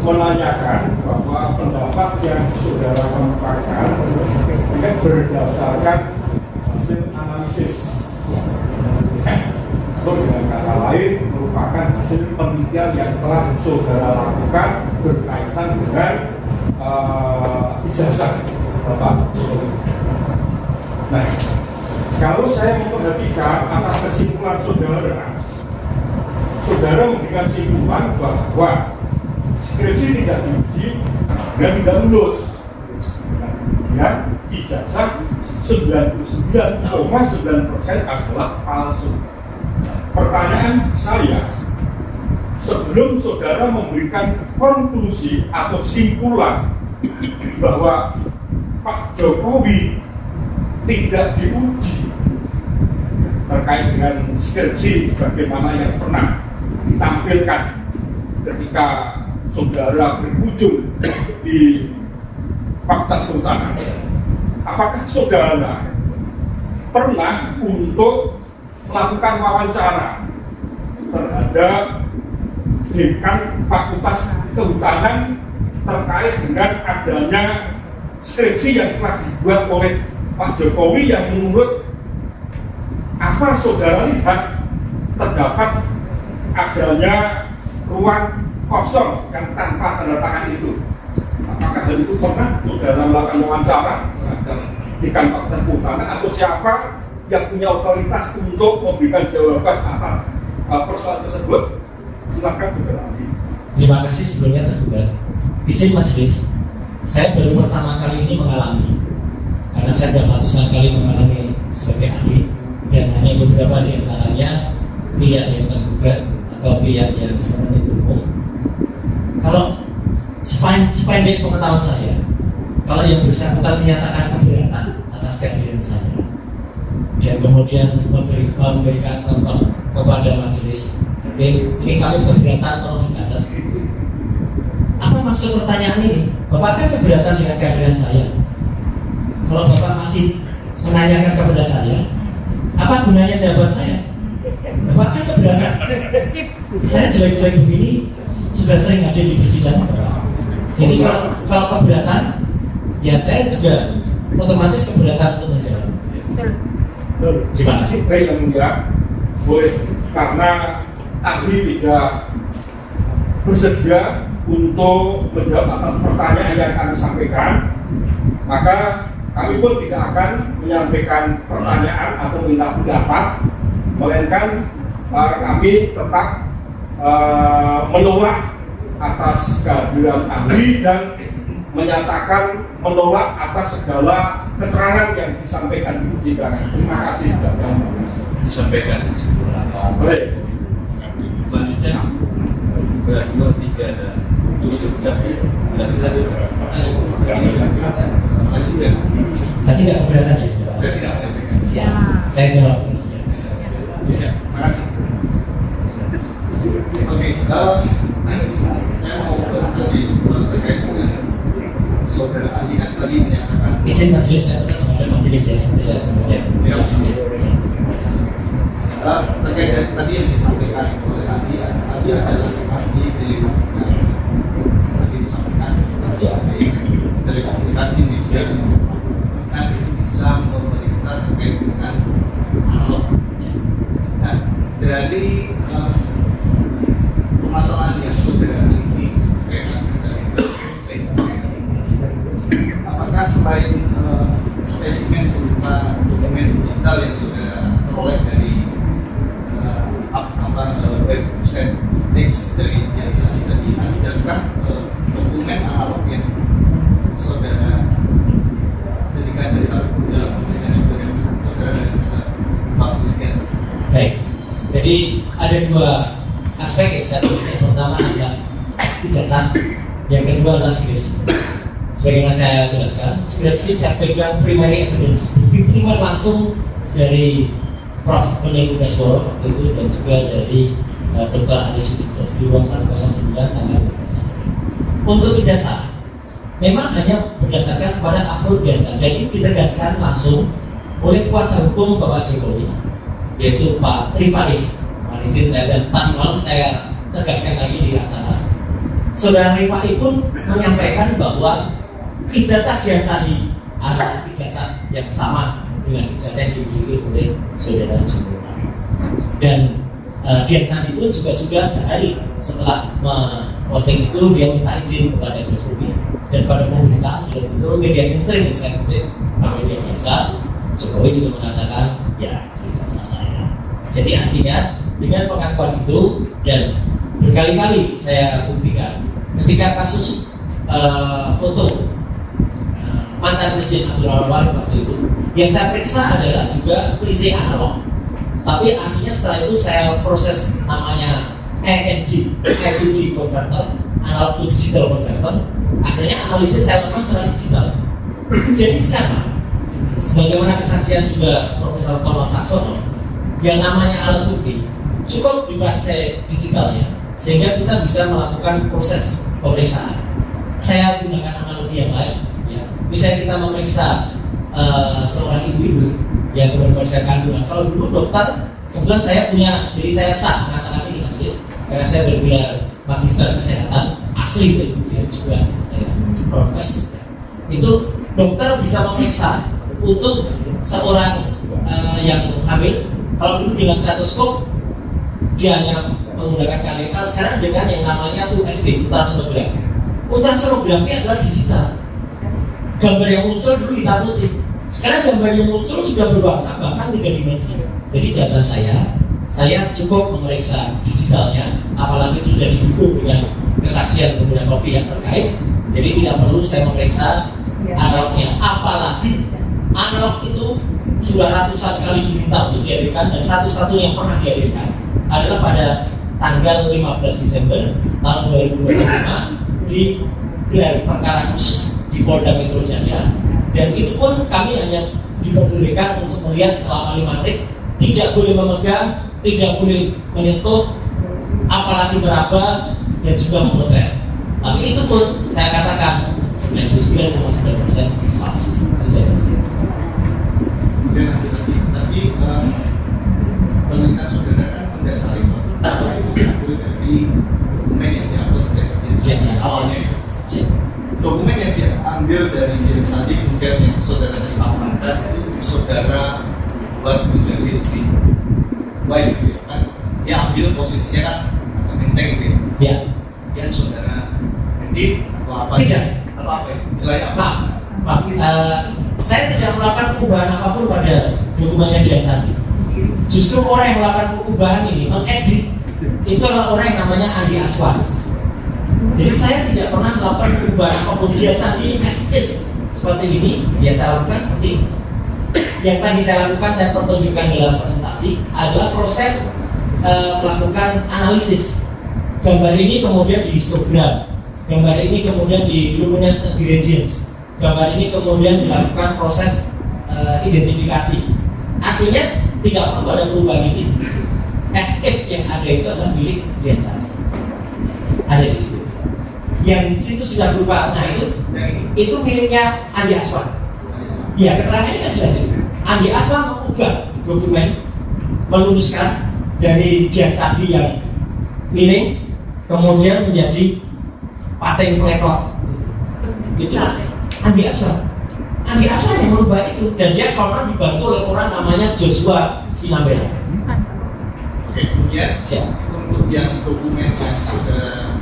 menanyakan bahwa pendapat yang saudara kemukakan ini berdasarkan hasil analisis. Atau dengan kata lain merupakan hasil penelitian yang telah saudara lakukan berkaitan dengan ijazah Bapak Jokowi. Nah, kalau saya memperhatikan atas kesimpulan saudara memberikan kesimpulan bahwa skripsi tidak diuji dan tidak lulus. Kemudian ijazah 99,9% adalah palsu. Pertanyaan saya, sebelum saudara memberikan konklusi atau simpulan bahwa Pak Jokowi tidak diuji terkait dengan skripsi sebagaimana yang pernah ditampilkan ketika saudara berkunjung di Fakultas Kehutanan, apakah saudara pernah untuk melakukan wawancara terhadap dekan Fakultas Kehutanan terkait dengan adanya skripsi yang telah dibuat oleh Pak Jokowi yang menurut apa saudara lihat terdapat adanya ruang kosong yang tanpa tanda tangan itu? Apakah hal itu pernah saudara melakukan wawancara terhadap dekan Fakultas Kehutanan atau siapa yang punya otoritas untuk memberikan jawaban atas persoalan tersebut? Silakan saudara. Terima kasih sebelumnya terbuka. Izin majelis, saya baru pertama kali ini mengalami, karena saya sudah ratusan kali mengalami sebagai ahli, dan hanya beberapa di antaranya pihak yang tergugat atau pihak yang menuntut hukum. Kalau sependek pengetahuan saya, kalau yang bersangkutan menyatakan keberatan atas kehadiran saya dan kemudian memberikan contoh kepada majelis, oke, ini kami keberatan tolong dicatat. Apa maksud pertanyaan ini? Bapak kan keberatan dengan kehadiran saya. Kalau Bapak masih menanyakan kepada saya, apa gunanya jawaban saya? Bapak kan keberatan. Saya jelek-jelek begini sudah sering ada di persidangan. Jadi kalau keberatan, ya saya juga otomatis keberatan untuk menjawab. Terima kasih. Baik, yang mulia, boleh, karena ahli tidak bersedia untuk menjawab atas pertanyaan yang kami sampaikan, maka kami pun tidak akan menyampaikan pertanyaan atau minta pendapat, melainkan kami tetap menolak atas kehadiran ahli dan menyatakan menolak atas segala keterangan yang disampaikan di persidangan. Terima kasih sudah disampaikan. Baik. Selanjutnya 2, 3 dan Tadi nggak keberatan ya? saya tidak ada. Siap. Saya jawab. Bisa. Terima kasih. Oke, saya mau tadi terkait dengan saudara ahli kan tadi menyatakan Izin majelis, saya tetap ada majelis ya. Terkait dengan tadi yang disampaikan oleh ahli adalah ahli tadi disampaikan telekomunikasi media kan bisa memeriksa terkait dengan analog. Nah, dari permasalahan yang sudah ini apakah selain spesimen berupa dokumen digital yang sudah peroleh dari website teks dari yang tadi, adakah dokumen analog yang saudara jadikan dasar dalam pemberian saudara penelitian? Baik, jadi ada dua aspek ya. Yang pertama adalah ijazah, yang kedua adalah skripsi. Sebagaimana saya jelaskan, skripsi saya pegang primary evidence, bukti primer langsung dari Prof. Peneliti Gasworo waktu itu dan juga dari Dr. Adi Sucipto di ruang 109 tanggal 12. Untuk ijazah, memang hanya berdasarkan kepada upload ijazah dan ini ditegaskan langsung oleh kuasa hukum Bapak Jokowi, yaitu Pak Rifai. Mohon izin saya dan tadi malam saya tegaskan lagi di acara Saudara Rifai pun menyampaikan bahwa ijazah Dian Sandi adalah ijazah yang sama dengan ijazah yang dimiliki oleh saudara Joko. Dan Dian Sandi pun juga sudah sehari setelah posting itu dia minta izin kepada Jokowi, dan pada pembukaan jelas betul media mainstream yang saya kutip media biasa, Jokowi juga mengatakan ya ijazah saya. Jadi artinya dengan pengakuan itu, dan berkali-kali saya buktikan ketika kasus foto mantan Presiden Abdurrahman Wahid waktu itu, yang saya periksa adalah juga klise analog. Tapi akhirnya setelah itu saya proses namanya AND converter, analog to digital converter. Akhirnya analisis saya lakukan secara digital. Jadi sekarang, sebagaimana kesaksian juga Profesor Thomas Saxono, yang namanya alat bukti cukup dipakai digitalnya, sehingga kita bisa melakukan proses pemeriksaan. Saya gunakan analogi yang lain, ya. Misalnya kita memeriksa seorang ibu-ibu yang benar-benar kandungan. Kalau dulu dokter, kebetulan saya punya, jadi saya sah mengatakan ini majelis, karena saya bergelar magister kesehatan asli itu, ya, juga saya prokes. Itu dokter bisa memeriksa untuk seorang yang hamil. Kalau dulu dengan stetoskop dia hanya menggunakan KLK, sekarang dengan yang namanya USG, ultrasonografi. Ultrasonografi adalah digital. Gambar yang muncul dulu hitam putih, sekarang gambar yang muncul sudah berwarna, bahkan 3 dimensi. Jadi catatan saya cukup memeriksa digitalnya, apalagi itu sudah didukung dengan kesaksian beberapa pihak terkait. Jadi tidak perlu saya memeriksa analognya, apalagi analog itu sudah ratusan kali diminta untuk dihadirkan, dan satu-satunya yang pernah dihadirkan adalah pada tanggal 15 Desember tahun 2025 di gelar perkara khusus di Polda Metro Jaya, dan itu pun kami hanya diperbolehkan untuk melihat selama 5 menit, tidak boleh memegang, tidak boleh menyentuh, apalagi meraba dan juga memotret. Tapi itu pun saya katakan 99,9% palsu. Kemudian tadi penelitian saudara kan mendasari bahwa itu diambil dari dokumen yang diambil dari awalnya. Dokumen yang diambil dari Dian Sandi kemudian yang saudara diamankan itu saudara buat menjadi lebih baik, gitu kan? Dia ambil posisinya kan kenceng gitu. Ya. Yang saudara edit atau apa? Tidak. Atau apa? Selain apa? Pak, saya tidak melakukan perubahan apapun pada dokumennya Dian Sandi. Justru orang yang melakukan perubahan ini, mengedit, itu adalah orang yang namanya Andi Aswan. Jadi saya tidak pernah melakukan perubahan apapun. Dian Sandi as is seperti ini, ya saya lakukan seperti ini. Yang tadi saya lakukan, saya pertunjukkan dalam presentasi adalah proses melakukan analisis. Gambar ini kemudian di histogram, gambar ini kemudian di luminescent gradients, gambar ini kemudian dilakukan proses identifikasi. Artinya tidak perlu ada perubahan di sini. As if yang ada itu adalah milik Dian Sandi. Ada di situ. Yang situ sudah berubah. Nah itu miliknya Andi Aswan. Ya, keterangannya kan jelas itu. Andi Aswan mengubah dokumen, meluruskan dari Dian Sandi yang miring kemudian menjadi paten pletot. Itu Andi Aswan. Andi Aswan yang merubah itu, dan dia konon dibantu oleh orang namanya Joshua Sinambela. Oke, kemudian untuk yang dokumen yang sudah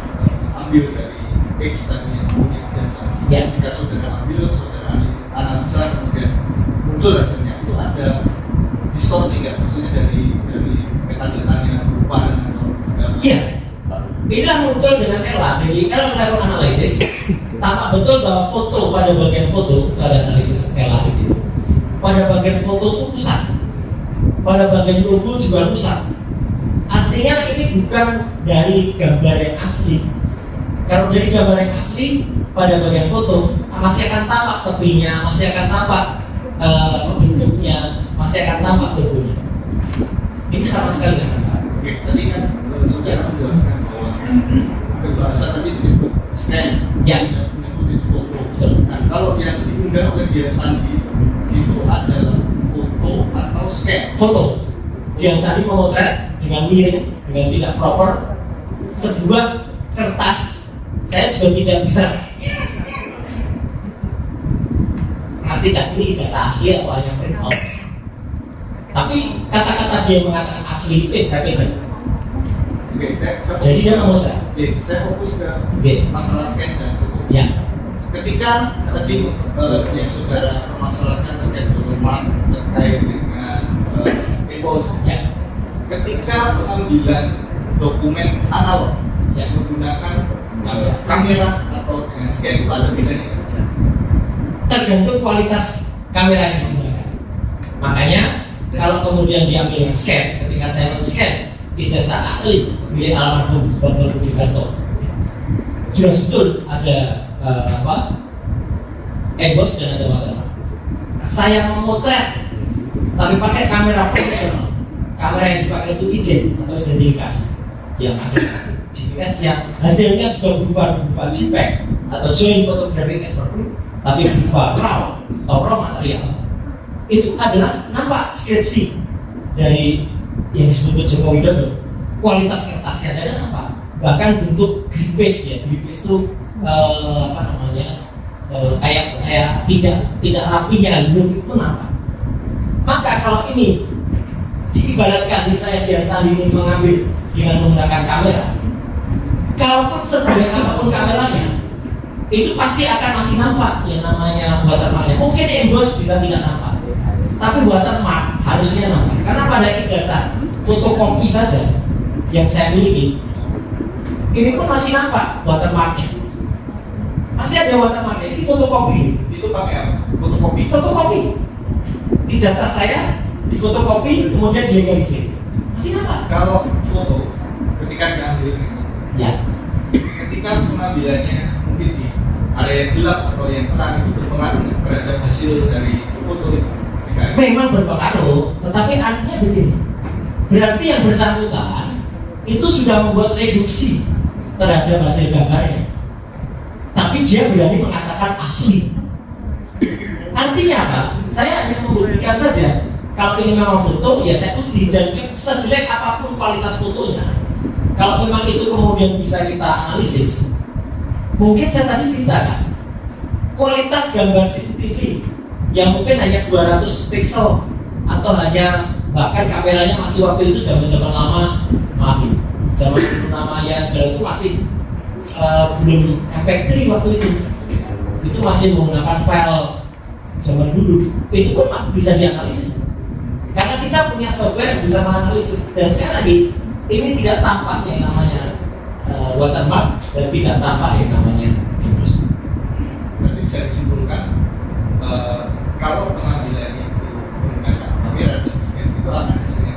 ambil dari X tadi yang punya Dian Sandi, ketika saudara ambil, saudara analisa, kemudian muncul hasilnya, itu ada distorsi nggak? Maksudnya dari metadata-nya perubahan atau iya. Inilah muncul dengan ELA, dari error analysis. Tampak betul bahwa foto pada bagian foto, ada analisis ELA di situ. Pada bagian foto itu rusak, pada bagian logo juga rusak. Artinya ini bukan dari gambar yang asli. Kalau dari gambar yang asli, pada bagian foto masih akan tampak tepinya, masih akan tampak bentuknya, masih akan tampak logonya. Ini sama sekali tidak. Oke, tadi kan saudara menjelaskan bahwa berbahasa tadi disebut scan, ya, mengikuti foto. Nah, kalau yang diunggah oleh Dian Sandi itu adalah foto atau scan? Foto. Dian Sandi memotret dengan miring, dengan tidak proper sebuah kertas saya juga tidak bisa pastikan ini ijazah asli atau hanya print out. Tapi kata-kata dia mengatakan asli itu yang saya pegang. Oke, Jadi dia memotret. saya fokus ke masalah scan dan foto. Ya. Ketika tadi yang saudara permasalahkan terkait dokumen terkait dengan e-post, Ya. ketika pengambilan dokumen analog yang menggunakan kamera atau dengan scan itu ada bedanya? Tergantung kualitas kamera yang digunakan. Makanya kalau kemudian diambil yang scan, ketika saya men-scan ijazah asli milik almarhum Bapak Budi Karto, jelas betul ada emboss dan ada watermark. Saya memotret tapi pakai kamera profesional. Kamera yang dipakai itu ident atau identifikasi yang ada GPS yang hasilnya juga berupa JPEG atau Joint Photographic Expert, tapi berupa RAW atau raw material. Itu adalah nampak skripsi dari yang disebut Joko Widodo. Kualitas kertasnya ada nampak, bahkan bentuk gripis ya, gripis itu kayak tidak rapinya itu nampak. Maka kalau ini diibaratkan misalnya Dian Sandini mengambil dengan menggunakan kamera, kalaupun sebaik apapun kameranya, itu pasti akan masih nampak yang namanya watermarknya. Mungkin emboss bisa tidak nampak, tapi watermark harusnya nampak. Karena pada ijazah fotokopi saja yang saya miliki, ini pun masih nampak watermarknya. Masih ada watermarknya. Ini fotokopi. Itu pakai apa? Fotokopi. Fotokopi. Ijazah saya difotokopi kemudian dilegalisir. Masih nampak. Kalau foto ketika diambil itu, Ya. ketika pengambilannya mungkin di area yang gelap atau yang terang itu berpengaruh terhadap hasil dari foto itu. Memang berpengaruh, tetapi artinya begini. Berarti yang bersangkutan itu sudah membuat reduksi terhadap hasil gambarnya. Tapi dia berani mengatakan asli. Artinya apa? Saya hanya membuktikan saja. Kalau ini memang foto, ya saya uji. Dan sejelek apapun kualitas fotonya, kalau memang itu kemudian bisa kita analisis, mungkin saya tadi ceritakan kualitas gambar CCTV yang mungkin hanya 200 pixel atau hanya bahkan kameranya masih waktu itu zaman lama, zaman nama ya segala itu masih belum MP3 waktu itu masih menggunakan file zaman dulu. Itu pun bisa dianalisis karena kita punya software yang bisa menganalisis. Dan sekali lagi, ini tidak tampak yang namanya watermark dan tidak tampak yang namanya emboss. Berarti bisa disimpulkan kalau pengambilan itu menggunakan kamera dan scan itu akan hasilnya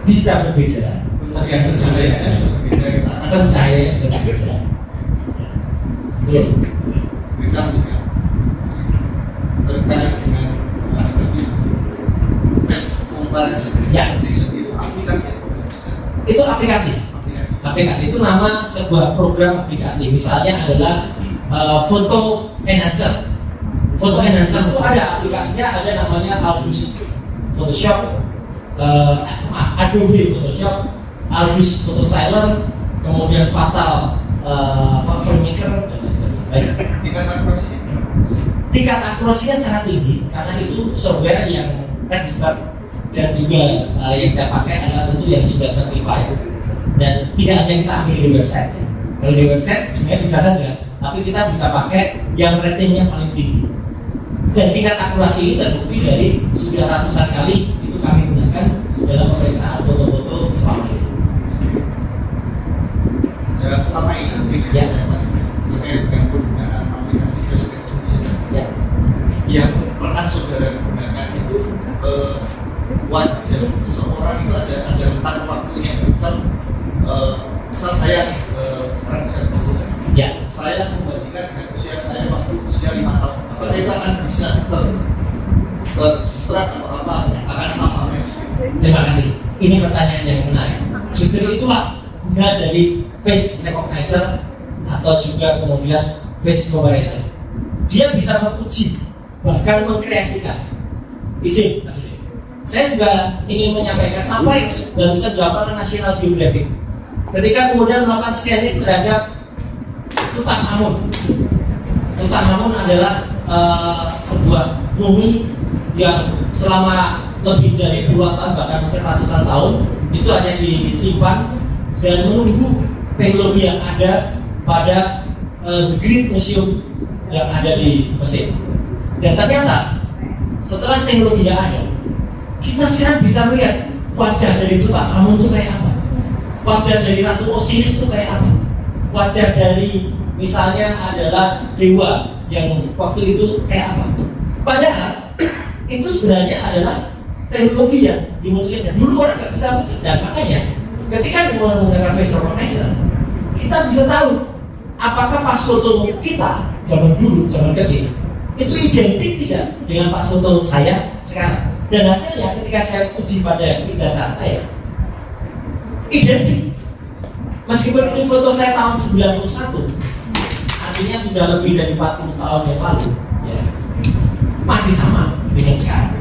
Bisa berbeda. pencahayaan berbeda, kita akan Pencahayaan bisa berbeda. Selanjutnya terkait dengan face comparison. Ya. Itu aplikasi. Itu aplikasi. Aplikasi itu nama sebuah program aplikasi. Misalnya adalah Photo Enhancer. Photo Enhancer itu ada aplikasinya, ada namanya Albus Photoshop, Adobe Photoshop, Albus Photo Styler, kemudian Fatal Filmmaker dan lain-lain. Tingkat akurasinya sangat tinggi karena itu software yang registered dan juga yang saya pakai adalah tentu yang sudah certified dan tidak hanya kita ambil di website. Kalau di website sebenarnya bisa saja, tapi kita bisa pakai yang ratingnya paling tinggi. Dan tingkat akurasi ini terbukti dari sudah ratusan kali itu kami gunakan dalam pemeriksaan foto-foto selama ini. Ya, selama ini mungkin Ya. saya terkait dengan penggunaan aplikasi face recognition Ya. yang pernah saudara gunakan itu wajar seseorang itu ada rentang waktunya. Misal saya sekarang saya berumur, Ya. saya membandingkan dengan usia saya waktu usia 5 tahun. Apakah itu akan bisa terdistract atau apa akan sama mesej? Terima kasih. Ini pertanyaan yang menarik. Justru itulah guna dari face recognizer atau juga kemudian face comparison. Dia bisa menguji, bahkan mengkreasikan. Izin, Mas Idris. Saya juga ingin menyampaikan apa yang barusan dilakukan oleh National Geographic. Ketika kemudian melakukan scanning terhadap Tutankhamun. Tutankhamun adalah sebuah mumi yang selama lebih dari puluhan tahun, bahkan mungkin ratusan tahun itu hanya disimpan dan menunggu teknologi yang ada pada The Great Museum yang ada di Mesir. Dan ternyata setelah teknologi yang ada, kita sekarang bisa melihat wajah dari Tutankhamun itu kayak apa, wajah dari Ratu Osiris itu kayak apa, wajah dari misalnya adalah dewa yang waktu itu kayak apa. Padahal itu sebenarnya adalah teknologi yang dimunculkan. Dulu orang nggak bisa mungkin, dan makanya ketika menggunakan facial recognition, kita bisa tahu apakah pas foto kita zaman dulu, zaman kecil itu identik tidak dengan pas foto saya sekarang. Dan hasilnya ketika saya uji pada ijazah saya, identik. Meskipun itu foto saya tahun 91, artinya sudah lebih dari 40 tahun yang lalu, ya, masih sama dengan sekarang.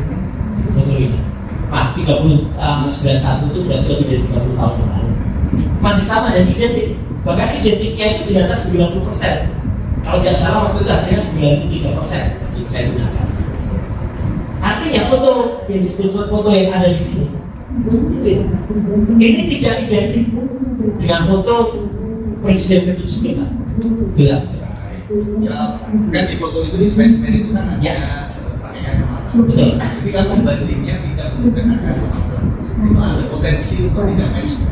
Betul ini. Nah, 91 itu berarti lebih dari 30 tahun yang lalu. Masih sama dan identik. Bahkan identiknya itu di atas 90%. Kalau tidak salah waktu itu hasilnya 93% yang saya gunakan. Artinya foto yang disebut foto yang ada di sini ini tidak identik dengan foto Presiden ke-7 kita. Jelas. Ya, kan di foto itu di spesimen itu kan ada pakai kacamata. Betul. Jadi kan pembandingnya tidak menggunakan kacamata, itu ada potensi untuk tidak match.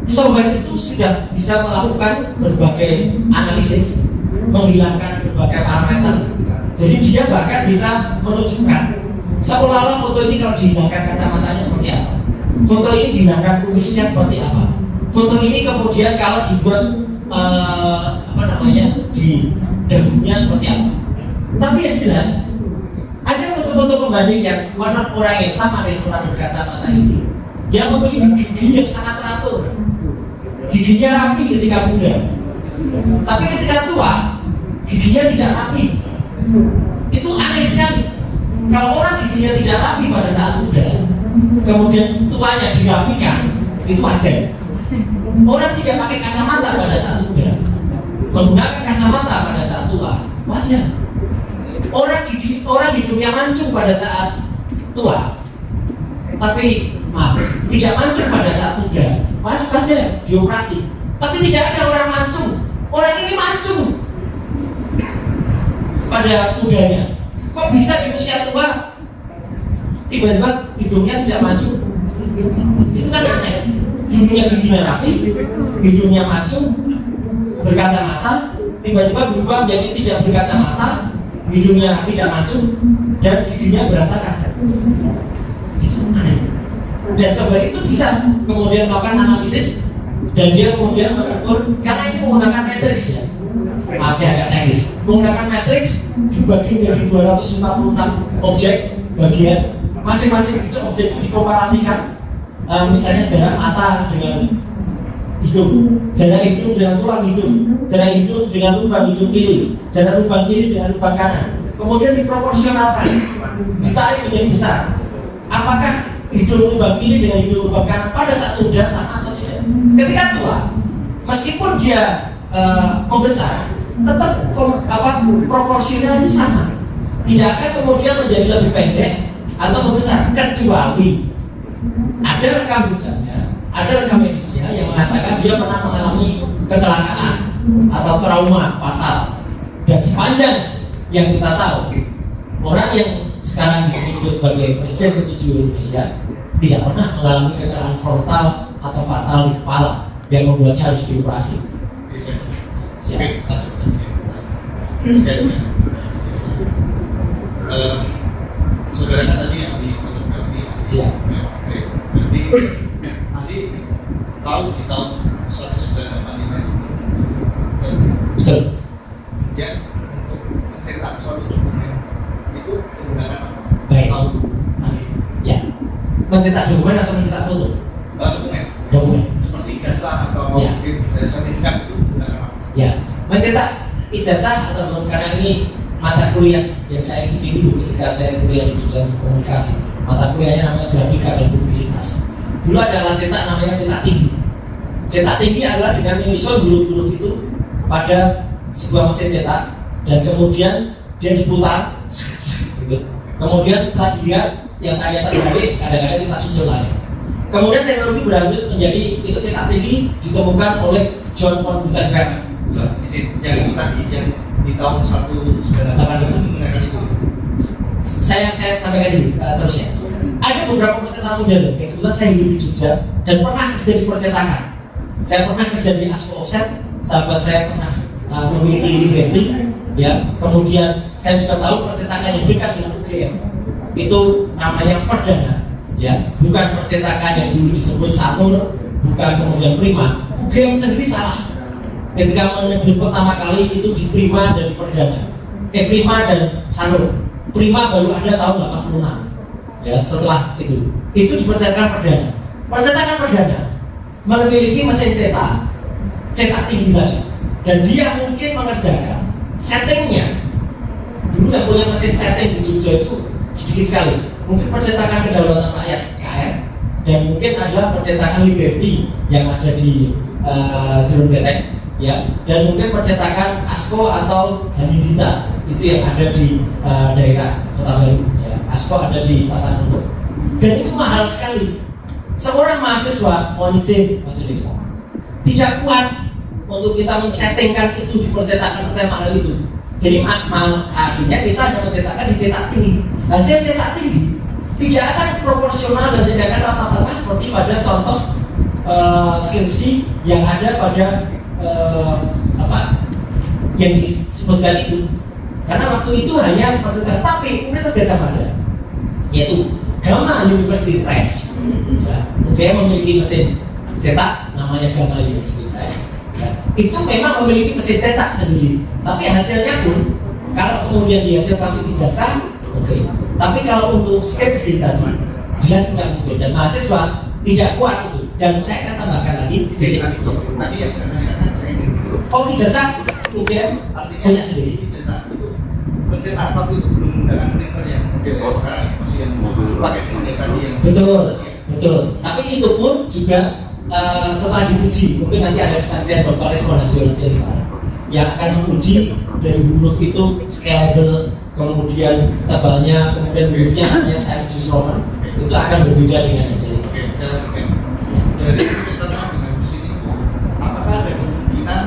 Software itu sudah bisa melakukan berbagai analisis, menghilangkan berbagai parameter. Jadi dia bahkan bisa menunjukkan seolah-olah foto ini kalau dihilangkan kacamatanya seperti apa, foto ini dihilangkan kumisnya seperti apa, foto ini kemudian kalau dibuat di dagunya seperti apa. Tapi yang jelas ada foto-foto pembanding yang warna orang yang sama dengan orang berkacamata ini, yang memiliki gigi yang sangat teratur, giginya rapi ketika muda, tapi ketika tua giginya tidak rapi. Itu aneh sekali. Kalau orang giginya tidak rapi pada saat muda, kemudian tuanya dirapikan, itu wajar. Orang tidak pakai kacamata pada saat muda, menggunakan kacamata pada saat tua, wajar. Orang hidungnya mancung pada saat tua, tapi tidak mancung pada saat muda, wajar, dioperasi. Tapi tidak ada orang mancung. Orang ini mancung pada mudanya. Kok bisa di usia tua tiba-tiba hidungnya tidak mancung? Itu kan aneh. Hidungnya giginya rapi, hidungnya mancung, berkacamata, tiba-tiba berubah menjadi tidak berkacamata, hidungnya tidak mancung, dan giginya berantakan. Itu aneh. Dan software itu bisa kemudian melakukan analisis, dan dia kemudian mengukur, karena ini menggunakan matriks ya. Maaf ya, agak teknis. Menggunakan matriks dibagi dari 256 objek bagian, masing-masing objek itu dikomparasikan. Misalnya jarak mata dengan hidung, jarak hidung dengan tulang hidung, jarak hidung dengan lubang hidung kiri, jarak lubang kiri dengan lubang kanan. Kemudian diproporsionalkan, ditarik menjadi besar. Apakah hidung lubang kiri dengan hidung lubang kanan pada saat muda sama atau tidak? Ketika tua, meskipun dia membesar, tetap proporsinya itu sama. Tidak akan kemudian menjadi lebih pendek atau membesar, kecuali ada rekam jejaknya, ada rekam medisnya yang mengatakan dia pernah mengalami kecelakaan atau trauma fatal. Dan sepanjang yang kita tahu, orang yang sekarang disebut sebagai Presiden ke-7 Indonesia tidak pernah mengalami kecelakaan frontal atau fatal di kepala yang membuatnya harus dioperasi. Saudara kan tadi yang di fotografi, berarti ahli tahu di tahun 1985 Betul. ya untuk mencetak suatu dokumen itu menggunakan apa? Baik. Tahu ahli Ya. Mencetak dokumen atau mencetak foto? Dokumen. Seperti ijazah atau Ya. mungkin sertifikat itu menggunakan apa? Ya, mencetak ijazah atau karena ini mata kuliah yang saya ikuti dulu ketika saya kuliah di jurusan komunikasi. Mata kuliahnya namanya grafika dan publisitas. Dulu ada cetak namanya cetak tinggi. Cetak tinggi adalah dengan menyusun huruf-huruf itu pada sebuah mesin cetak dan kemudian dia diputar gitu. Kemudian setelah dilihat yang ternyata berbalik, kadang-kadang kita susul lagi. Kemudian teknologi berlanjut menjadi itu cetak tinggi ditemukan oleh John von Gutenberg. Yang itu tadi yang di tahun 1988 mengenai itu. Saya sampaikan dulu terus ya. Ada beberapa percetakan muda loh. Kebetulan saya hidup di Jogja dan pernah kerja di percetakan. Saya pernah kerja di Asko Offset. Sahabat saya pernah memiliki Liberty. Ya, kemudian saya juga tahu percetakan yang dekat dengan UGM itu namanya Perdana. Ya, bukan percetakan yang dulu disebut Sanur, bukan kemudian Prima. UGM sendiri salah. Ketika menyebut pertama kali itu di Prima dan di Perdana. Prima dan Sanur. Prima baru ada tahun 86. Ya, setelah itu di percetakan Perdana. Percetakan Perdana memiliki mesin cetak tinggi tadi, dan dia mungkin mengerjakan settingnya. Dulu yang punya mesin setting di Jogja itu sedikit sekali. Mungkin percetakan Kedaulatan Rakyat KR, dan mungkin ada percetakan Liberty yang ada di Jerun Beteng, ya, dan mungkin percetakan Asko atau Hanindita itu yang ada di daerah Kota Baru. Ya. Asko ada di Pasar Untuk, dan itu mahal sekali. Seorang mahasiswa mohon izin majelis tidak kuat untuk kita men-settingkan itu di percetakan mahal itu. Jadi akhirnya kita hanya mencetakkan di cetak tinggi. Hasil cetak tinggi tidak akan proporsional dan tidak akan rata-rata seperti pada contoh skripsi yang ada pada yang disebutkan itu. Karena waktu itu hanya percetakan, tapi Universitas Gadjah Mada, yaitu Gama University Press, ya, memiliki mesin cetak namanya Gama University Press. Ya, itu memang memiliki mesin cetak sendiri, tapi hasilnya pun kalau kemudian dihasilkan untuk ijazah, oke. Tapi kalau untuk skripsi tadi jelas tidak mungkin, dan mahasiswa tidak kuat itu. Dan saya akan tambahkan lagi. Tadi yang saya tanyakan saya ingin oh, ijazah mungkin artinya punya sendiri. Ijazah itu pencetak waktu itu belum menggunakan printer yang model sekarang, masih yang pakai printer tadi yang betul. Tapi itu pun juga setelah diuji, mungkin nanti ada kesaksian Dr. Resman yang akan menguji dari huruf itu scalable, kemudian tebalnya, kemudian hurufnya hanya Times Roman, itu akan berbeda dengan hasilnya. Dari printer dengan mesin itu, apakah ada kemungkinan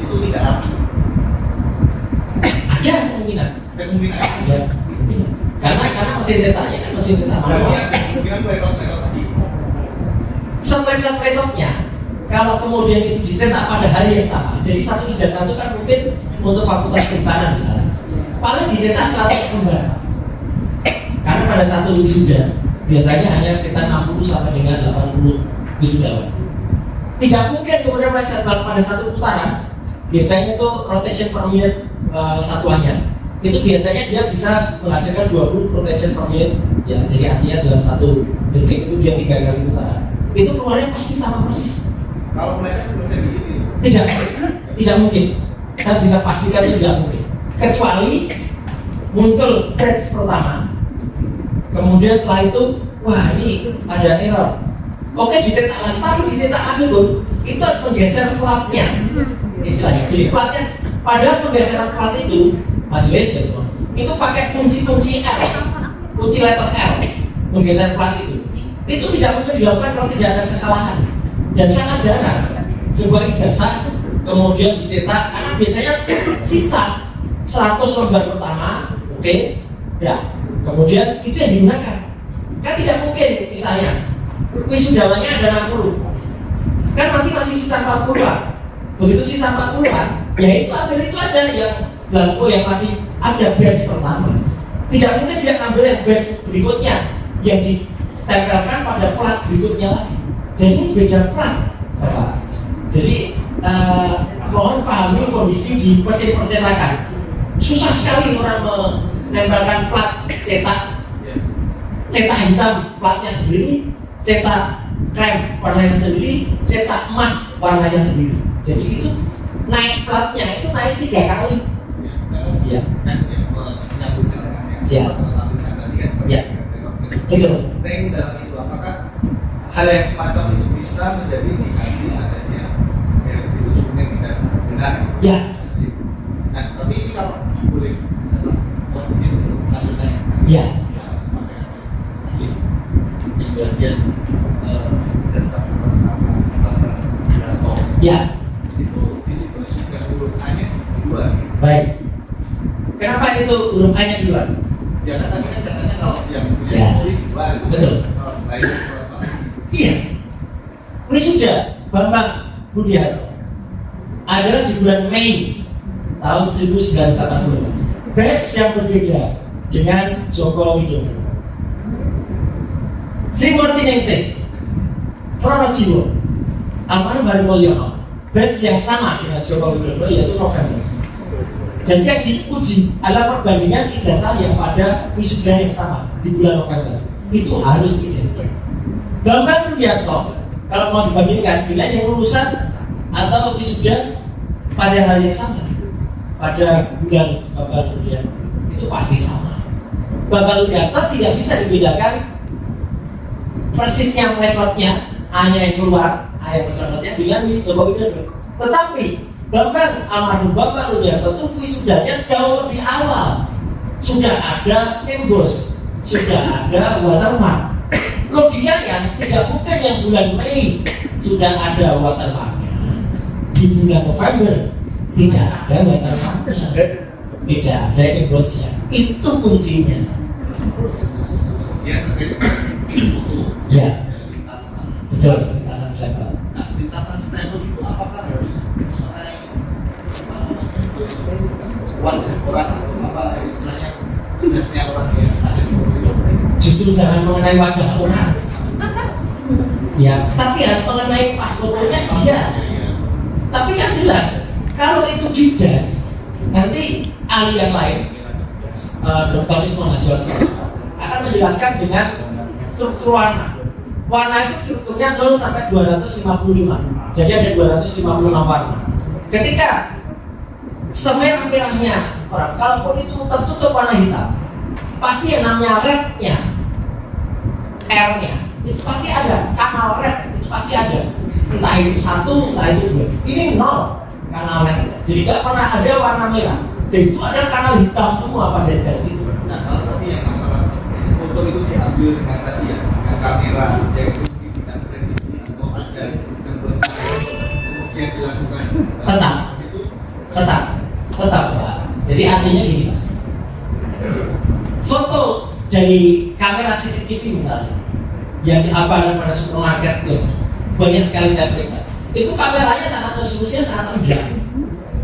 itu tidak rapi? Ada kemungkinan. Ada kemungkinan. Karena mesin cetaknya kan mesin cetak manual. Ada kemungkinan metode tadi. Sepedot-pedotnya kalau kemudian itu dicetak pada hari yang sama, jadi satu ijazah itu kan mungkin untuk fakultas kehutanan misalnya paling dicetak 100 lembar, karena pada satu wisuda biasanya hanya sekitar 60 sampai dengan 80 wisudawan. Tidak mungkin kemudian pada satu putaran, biasanya itu rotation per minute satuannya itu biasanya dia bisa menghasilkan 20 rotation per minute, ya, jadi artinya dalam satu detik itu dia 3 kali putaran. Itu keluarnya pasti sama persis. Kalau meleset begitu? Tidak mungkin. Kita bisa pastikan itu tidak mungkin. Kecuali muncul batch pertama, kemudian setelah itu, wah ini ada error. Oke, dicetak lagi, tapi dicetak lagi pun itu harus menggeser platnya, istilahnya. Jadi platnya, padahal penggeseran plat itu, majelis itu pakai kunci L, kunci letter L, menggeser plat itu. Itu tidak mungkin dilakukan kalau tidak ada kesalahan, dan sangat jarang sebuah ijazah kemudian dicetak, karena biasanya sisa 100 lembar pertama, oke, ya, kemudian itu yang digunakan. Kan tidak mungkin misalnya wisudawannya ada 60, kan masih sisa 40-an. Begitu sisa 40-an, ya itu ambil itu aja yang blanko yang masih ada batch pertama. Tidak mungkin dia ambil yang batch berikutnya yang ditempelkan pada plat berikutnya lagi. Jadi beda plat, Bapak. Jadi mohon pahami kondisi di mesin percetakan. Susah sekali orang menempelkan plat cetak hitam platnya sendiri, cetak krem warnanya sendiri, cetak emas warnanya sendiri. Jadi itu naik platnya itu naik 3 kali. Ya. Siap. Ya. Betul. Saya ingin dalam itu, apakah hal yang semacam itu bisa menjadi indikasi adanya dokumen tidak benar? Ya. Nah, tapi ini kalau boleh mau izin lanjut tanya. Ya. Di bagian jasa bersama Pidato. Ya. Itu di situ sudah huruf A-nya dua. Baik. Kenapa itu huruf A-nya dua? Ya kan tadi kan katanya kalau yang Ya. dua. Betul. Kalau lain berapa? Iya. Wisuda Bambang Budiarto adalah di bulan Mei tahun 1980. Batch yang berbeda dengan Joko Widodo. Sri Murtiningsih, Pronojiwo, Almarhum Bari Mulyono, batch yang sama dengan Joko Widodo yaitu November. Jadi yang diuji adalah perbandingan ijazah yang pada wisuda yang sama di bulan November. Itu harus identik. Bambang Budiarto kalau mau dibandingkan dengan yang lulusan atau wisuda pada hal yang sama pada bulan Bambang Budiarto itu pasti sama. Bambang Budiarto tidak bisa dibedakan persisnya metodenya, A-nya yang keluar, A yang mencontohnya dengan Joko Widodo. Tetapi almarhum Bambang Budiarto itu wisudanya jauh lebih awal. Sudah ada embos, sudah ada watermark. Logikanya tidak mungkin yang bulan Mei sudah ada watermarknya, di bulan November tidak ada watermarknya, tidak ada embosnya. Itu kuncinya. Ya, itu Ya, lintasan. betul, lintasan stempel. Nah, lintasan stempel itu apakah harus wajib orang atau apa istilahnya jasnya orang yang ada di Portugal? Justru jangan mengenai wajah orang. Ya, tapi harus mengenai pas fotonya iya. Tapi kan jelas, kalau itu dijas, nanti ahli yang lain, Dr. Ismo Nasional akan menjelaskan dengan struktur warna. Warna itu strukturnya 0 sampai 255. Jadi ada 256 warna. Ketika semerah-merahnya orang, kalaupun itu tertutup warna hitam, pasti yang namanya red-nya, R-nya, itu pasti ada. Kanal red itu pasti ada. Entah itu 1, entah itu 2. Ini 0 kanal red. Jadi tidak pernah ada warna merah. Dan itu ada kanal hitam semua pada jas itu. Nah, kalau tadi yang masalah foto itu diambil dengan tadi ya, dengan kamera yang itu tidak presisi atau ada yang bercahaya, kemudian dilakukan Tetap. itu Tetap, Pak. Jadi artinya gini, Pak. Foto dari kamera CCTV misalnya, yang apa pada supermarket itu banyak sekali saya periksa. Itu kameranya sangat resolusinya sangat rendah.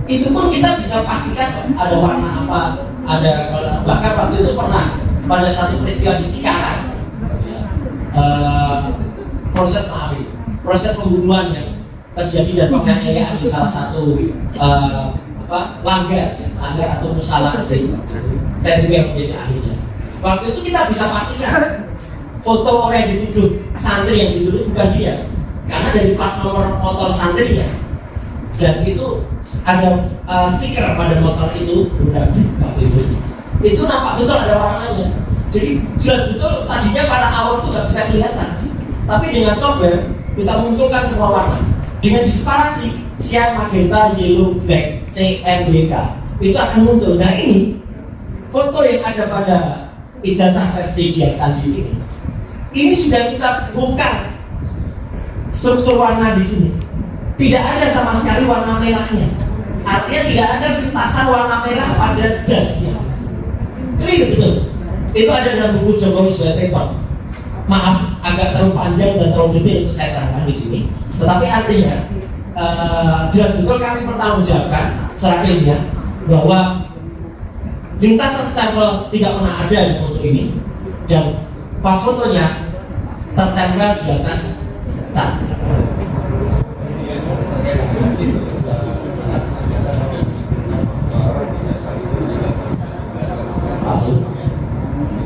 Itu pun kita bisa pastikan ada warna apa, ada bahkan waktu itu pernah pada satu peristiwa di Cikarang, proses pembunuhan yang terjadi dan penganiayaan di salah satu langgar atau musalah terjadi. Saya juga yang menjadi ahlinya. Waktu itu kita bisa pastikan foto orang yang dituduh, santri yang dituduh bukan dia, karena dari plat nomor motor santrinya, dan itu ada stiker pada motor itu udah waktu itu nampak betul ada warnanya. Jadi jelas betul tadinya pada awal itu nggak bisa kelihatan, tapi dengan software kita munculkan semua warna dengan disparasi cyan, magenta, yellow, black, CMYK itu akan muncul. Nah ini foto yang ada pada ijazah versi Dian Sandi ini sudah kita buka struktur warna di sini. Tidak ada sama sekali warna merahnya. Artinya tidak ada lintasan warna merah pada jasnya. Ini betul. Itu ada dalam buku Jokowi Sweater. Maaf, agak terlalu panjang dan terlalu detail untuk saya terangkan di sini. Tetapi artinya jelas betul kami bertanggungjawabkan secara ilmiah bahwa lintasan stempel tidak pernah ada di foto ini, dan pas fotonya tertempel di atas cat.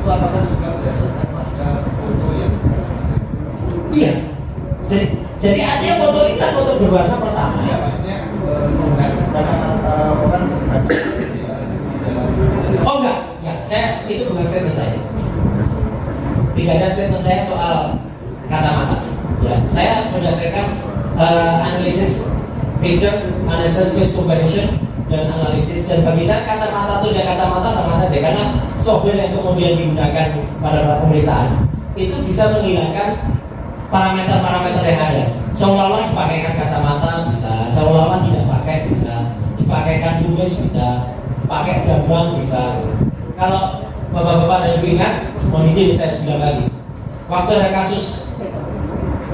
itu apakah juga berdasarkan pada foto yang Iya. Jadi artinya foto ini kan foto berwarna pertama. ya maksudnya karena orang sengaja Oh enggak, saya itu bukan statement saya. Tidak ada statement saya soal kacamata. Ya, saya berdasarkan analisis picture, analysis, face comparison, dan analisis. Dan bagi saya kacamata itu dan kacamata sama saja, karena software yang kemudian digunakan pada pemeriksaan itu bisa menghilangkan parameter-parameter yang ada. Seolah-olah dipakaikan kacamata bisa, seolah-olah tidak pakai bisa, dipakaikan kumis bisa, pakai jambang bisa. Kalau bapak-bapak dan ibu ingat, mohon izin saya bilang lagi, waktu ada kasus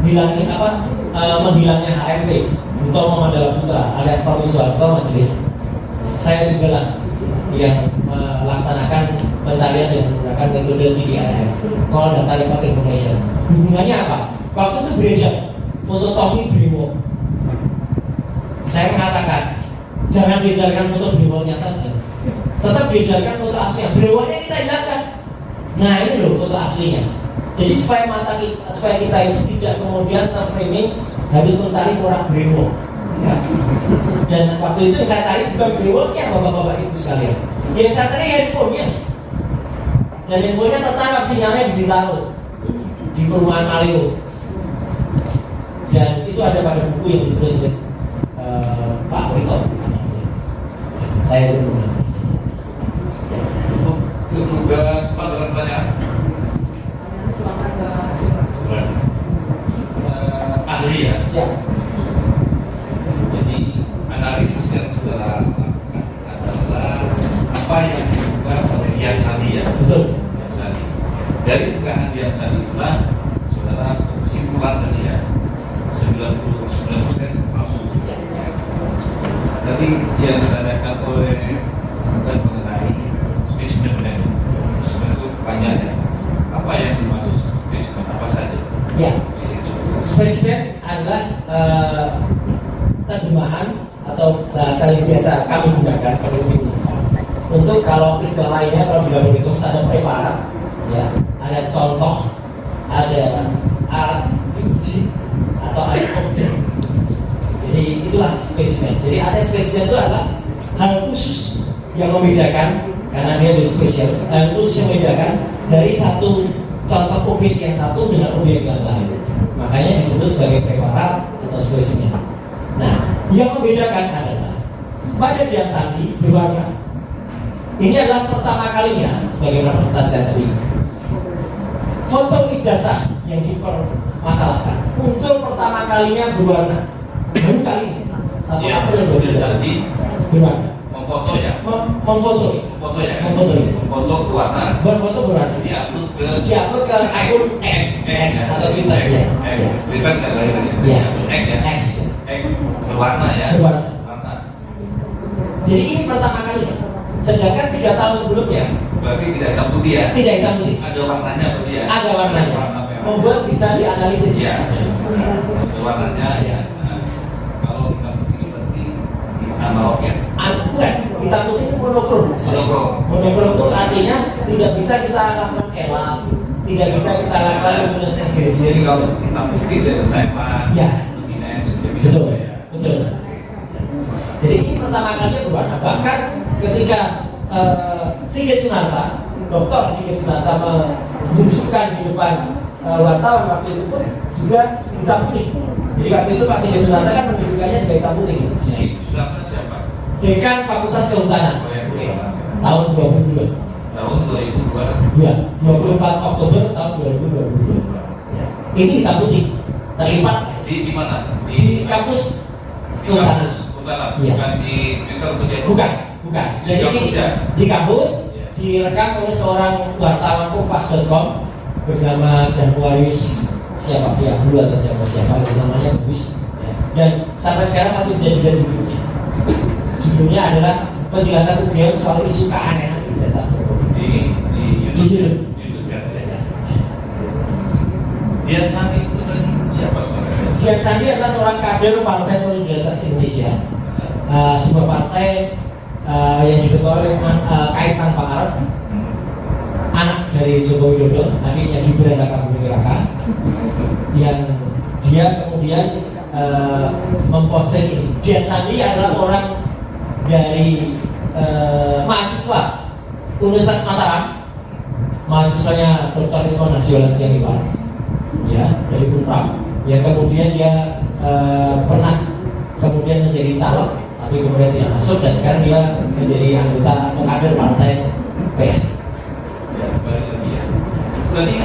menghilangnya HMP Hutomo Mandala Putra alias Tommy Soeharto majelis, saya juga lah yang melaksanakan pencarian dengan menggunakan metode CDRM, Call Data Report Information. Hubungannya apa? Waktu itu beredar foto Tommy Brewok. Saya mengatakan jangan diedarkan foto Brewoknya saja, tetap diedarkan foto aslinya. Brewoknya kita hilangkan. Nah ini loh foto aslinya. Jadi supaya kita itu tidak kemudian terframing harus mencari orang brewok. Ya. Dan waktu itu saya cari bukan brewoknya bapak-bapak ibu sekalian. Yang saya cari handphonenya. Dan handphonenya tertangkap sinyalnya di Bintaro, di perumahan Malio. Dan itu ada pada buku yang ditulis oleh Pak Wito. Saya itu menggunakan. Juga pertanyaan. Ahli ya. Siap. Jadi analisis yang sudah lakukan adalah apa yang dilakukan oleh Dian Sandi ya. Betul. Dian Sandi. Dari bukaan Dian Sandi itulah saudara kesimpulan tadi ya 99% palsu. Tadi yang ditanyakan oleh Pak mengenai spesimen itu banyak ya. Apa yang dimaksud spesimen apa saja? Ya. Spesimen adalah terjemahan atau bahasa yang biasa kami gunakan untuk kalau istilah lainnya kalau di dalam itu ada preparat, ya, ada contoh, ada alat uji atau ada objek. Jadi itulah spesimen. Jadi ada spesimen itu adalah hal khusus yang membedakan karena dia dari spesies, hal khusus yang membedakan dari satu contoh objek yang satu dengan objek yang lain. Makanya disebut sebagai preparat atau spesimen. Nah, yang membedakan adalah pada Dian Sandi berwarna. Ini adalah pertama kalinya sebagai representasi tadi. Foto ijazah yang dipermasalahkan muncul pertama kalinya berwarna. Baru kali ini 1 April 2020 berwarna. Memfoto ya? Memfoto. Foto ya? Memfoto. Memfoto berwarna. Berfoto berwarna. Diupload ke akun X atau Twitter ya. Twitter nggak lagi tadi. Iya. X ya. X. Berwarna ya. Berwarna. Jadi ini pertama kalinya. Sedangkan 3 tahun sebelumnya Berarti tidak hitam putih ya? tidak hitam putih. Ada warnanya berarti ya? Ada warnanya. Membuat bisa dianalisis. Ya. Ada warnanya ya. Nah, kalau hitam putih berarti analog ya? Bukan, hitam putih itu monokrom. Monokrom itu artinya tidak bisa kita lakukan kelap, tidak bisa kita lakukan luminosity Jadi gradient. kalau hitam putih dari saya Ya. luminance bisa Betul, ya. betul. Jadi ini pertama kalinya berwarna. Bahkan ketika Sigit Sunarta, Dr. Sigit Sunarta menunjukkan di depan wartawan waktu itu pun juga hitam putih. Jadi waktu itu Pak Sigit Sunarta kan menunjukkannya juga hitam putih. Jadi sudah siapa? Dekan Fakultas Kehutanan tahun 2002. Tahun 2002. Ya, 24 Oktober tahun 2022. Ini hitam putih, terlipat Di mana? di kampus Kehutanan. Kehutanan. Iya. Bukan di Twitter atau di Bukan. Di kampus ya? Di kampus Iya. direkam oleh seorang wartawan kompas.com bernama Januarius siapa via dulu atau siapa namanya Gus. Dan sampai sekarang masih dijadikan judulnya. Judulnya adalah penjelasan beliau soal isu keanehan ijazah Jokowi. Di YouTube. YouTube ya. Dian Sandi itu kan siapa sebenarnya? Dian Sandi adalah seorang kader Partai Solidaritas Indonesia, sebuah partai yang diketuai oleh Kaisang Pangarep, anak dari Joko Widodo, adiknya Gibran Rakabuming Raka, yang dia kemudian memposting ini. Dian Sandi adalah orang dari mahasiswa Universitas Mataram, mahasiswanya Dr. Isma Nasiolan Sianipar, ya, dari Unpram, yang kemudian dia pernah kemudian menjadi calon, tapi kemudian tidak masuk dan sekarang dia menjadi anggota atau kader partai PS. Ya, balik lagi ya. Berarti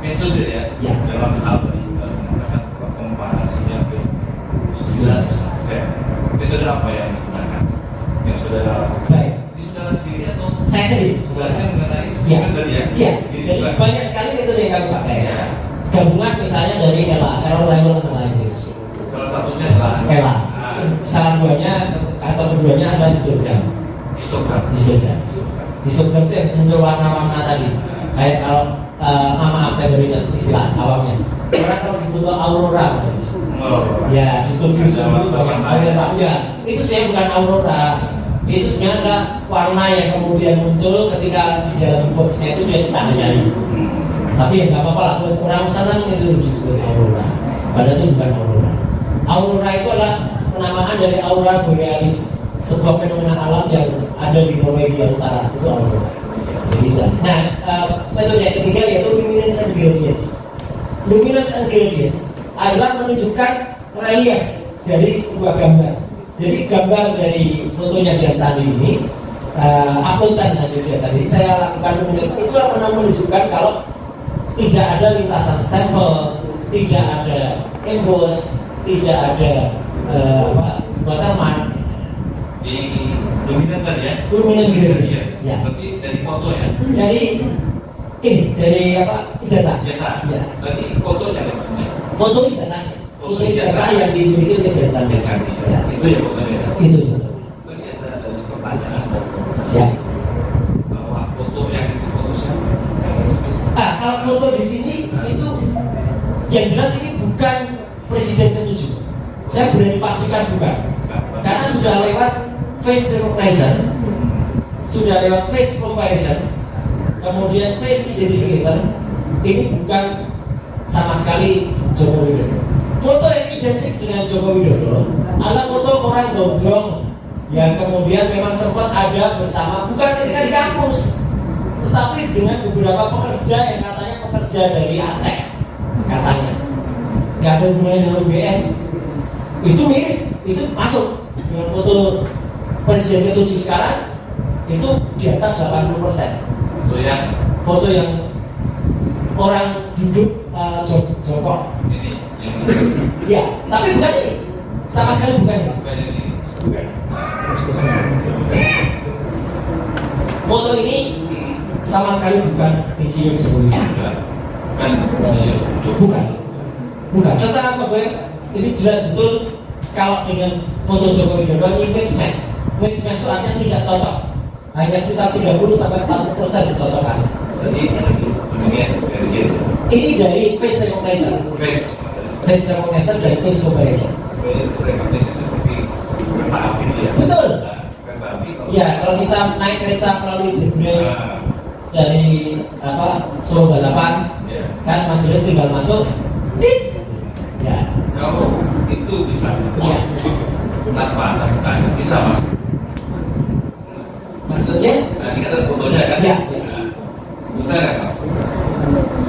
metode ya, Ya. dalam hal menggunakan komparasinya ke 9%. Metode apa yang digunakan? Yang saudara lakukan? Baik, Ini saudara sendiri atau saya sendiri. saudaranya mengenai Ya. metode ya? Iya, Jadi jadi bukan- banyak sekali metode yang kami pakai. Ya. Gabungan misalnya dari ELA, Error Level Analysis. Salah satunya adalah ELA. Salah duanya atau keduanya adalah histogram. histogram. Histogram. Histogram itu yang muncul warna-warna tadi. Kayak kalau maaf saya beri istilah awamnya. Orang kalau di foto aurora mas. Oh. Ya, di studio itu banyak aurora. Ya, itu sebenarnya bukan aurora. Itu sebenarnya adalah warna yang kemudian muncul ketika di dalam boxnya itu dia dicahayai. Tapi ya nggak apa-apa lah, buat orang sana itu disebut aurora. Padahal itu bukan aurora. Aurora itu adalah penamaan dari aurora borealis, sebuah fenomena alam yang ada di Norwegia Utara. Itu aurora. Jadi, nah, metode yang ketiga yaitu luminance and gradients. Luminance and gradients adalah menunjukkan relief dari sebuah gambar. Jadi gambar dari fotonya Dian Sandi ini, uploadan dari Dian Sandi, saya lakukan luminance itu menunjukkan kalau tidak ada lintasan stempel, tidak ada emboss, tidak ada watermark. Di dominan tadi ya? Luminance gradient. Iya. Ya. Berarti dari foto ya? Dari ini, dari ijazah. Biasa. Ya. Berarti fotonya apa maksudnya? Foto ijazahnya. Foto Foto ijazah ijazah. yang dimiliki oleh Dian Sandi. Biasa. Ya. Itu ya fotonya. Itu. Berarti ada pertanyaan Siap. bahwa foto yang itu foto siapa? Kalau foto di sini itu yang jelas ini bukan presiden ke-7. Saya berani pastikan bukan. Karena sudah lewat face recognition, sudah lewat face comparison, kemudian face identification. Ini bukan sama sekali Joko Widodo. Foto yang identik dengan Joko Widodo adalah foto orang gondrong yang kemudian memang sempat ada bersama, bukan ketika di kampus, tetapi dengan beberapa pekerja yang katanya pekerja dari Aceh, katanya nggak ada hubungannya dengan UGM. Itu mirip, itu masuk dengan foto presiden ke-7 sekarang itu di atas 80%. Foto yang orang duduk jongkok. Ini yang Ya, tapi bukan ini, sama sekali bukan ini. bukan yang sini. Foto ini sama sekali bukan Insinyur Jokowi. Bukan. Bukan. Bukan. Secara software ini jelas betul kalau dengan foto Joko Widodo ini mix match. Mix match itu artinya tidak cocok. Hanya sekitar 30-40% dicocokkan. Jadi bentuknya dari dia. Ini dari face recognition. Face. Face recognition dari face comparison. Face recognition seperti kereta api itu ya. Betul. Nah, kereta api kalau Ya, kalau kita naik kereta melalui Jebres dari Solo Balapan, ya. kan majelis tinggal masuk. Ya. Kalau itu bisa tanpa tanya bisa mas. Maksudnya? Nah, ini ada fotonya kan? Ya. Nah, bisa nggak Pak?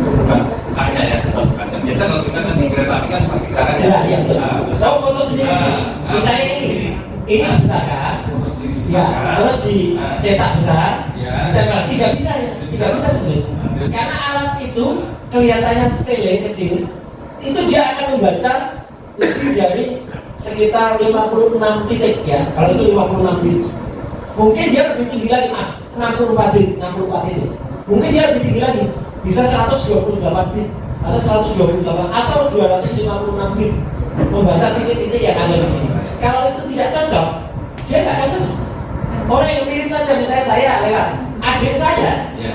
Bukan hanya ya, bukan. Biasa kalau kita kan di kereta api kan pakai tangan Ya, iya betul. Nah, Kalau foto sendiri, misalnya ini dibesarkan, foto sendiri ya, bisa. terus dicetak besar, Ya. ditempel. Tidak bisa ya, tidak bisa majelis. Karena alat itu kelihatannya sepele kecil, itu dia akan membaca lebih dari sekitar 56 titik ya. Kalau itu 56 titik, mungkin dia lebih tinggi lagi, 64 titik. Mungkin dia lebih tinggi lagi, bisa 128 bit atau 128 atau 256 bit membaca titik-titik yang ada di sini. Kalau itu tidak cocok, dia nggak akan cocok. Orang yang mirip saja, misalnya saya lewat adik saya, Ya.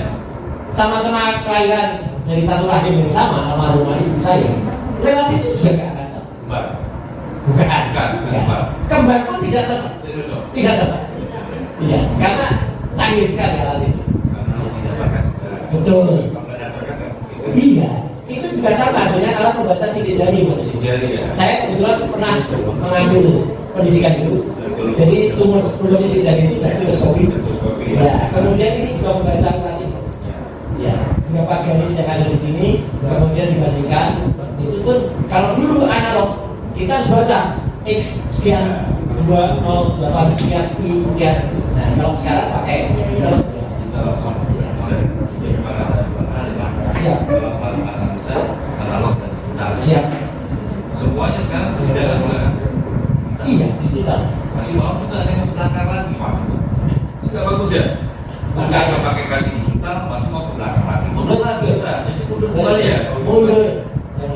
sama-sama kelahiran dari satu rahim yang sama, almarhumah ibu saya, lewat situ juga nggak akan cocok. Mbak. Bukan. Bukan. Kembar pun tidak cocok. Terus Om. Tidak cocok. Iya, karena canggih sekali alat ini. Karena tidak pakai. Betul. Berdasarkan itu. Iya, itu juga sama dengan alat membaca sidik jari mas. Jari ya. Saya kebetulan pernah mengambil pendidikan itu. Jadi sumber sidik jari itu dari teleskopi. Ya, kemudian ini juga membaca alat ini. Ya, beberapa garis yang ada di sini, kemudian dibandingkan. Itu pun kalau dulu analog kita harus baca X sekian 208 sekian I sekian. Nah kalau sekarang pakai siap. Siap. Semuanya sekarang sudah menggunakan Iya, digital. masih mau kita ada yang belakang lagi Pak. Tidak bagus ya. Bukan pakai kasih digital, masih mau ke belakang lagi. Mundur lagi. Jadi mundur kembali ya. Mundur.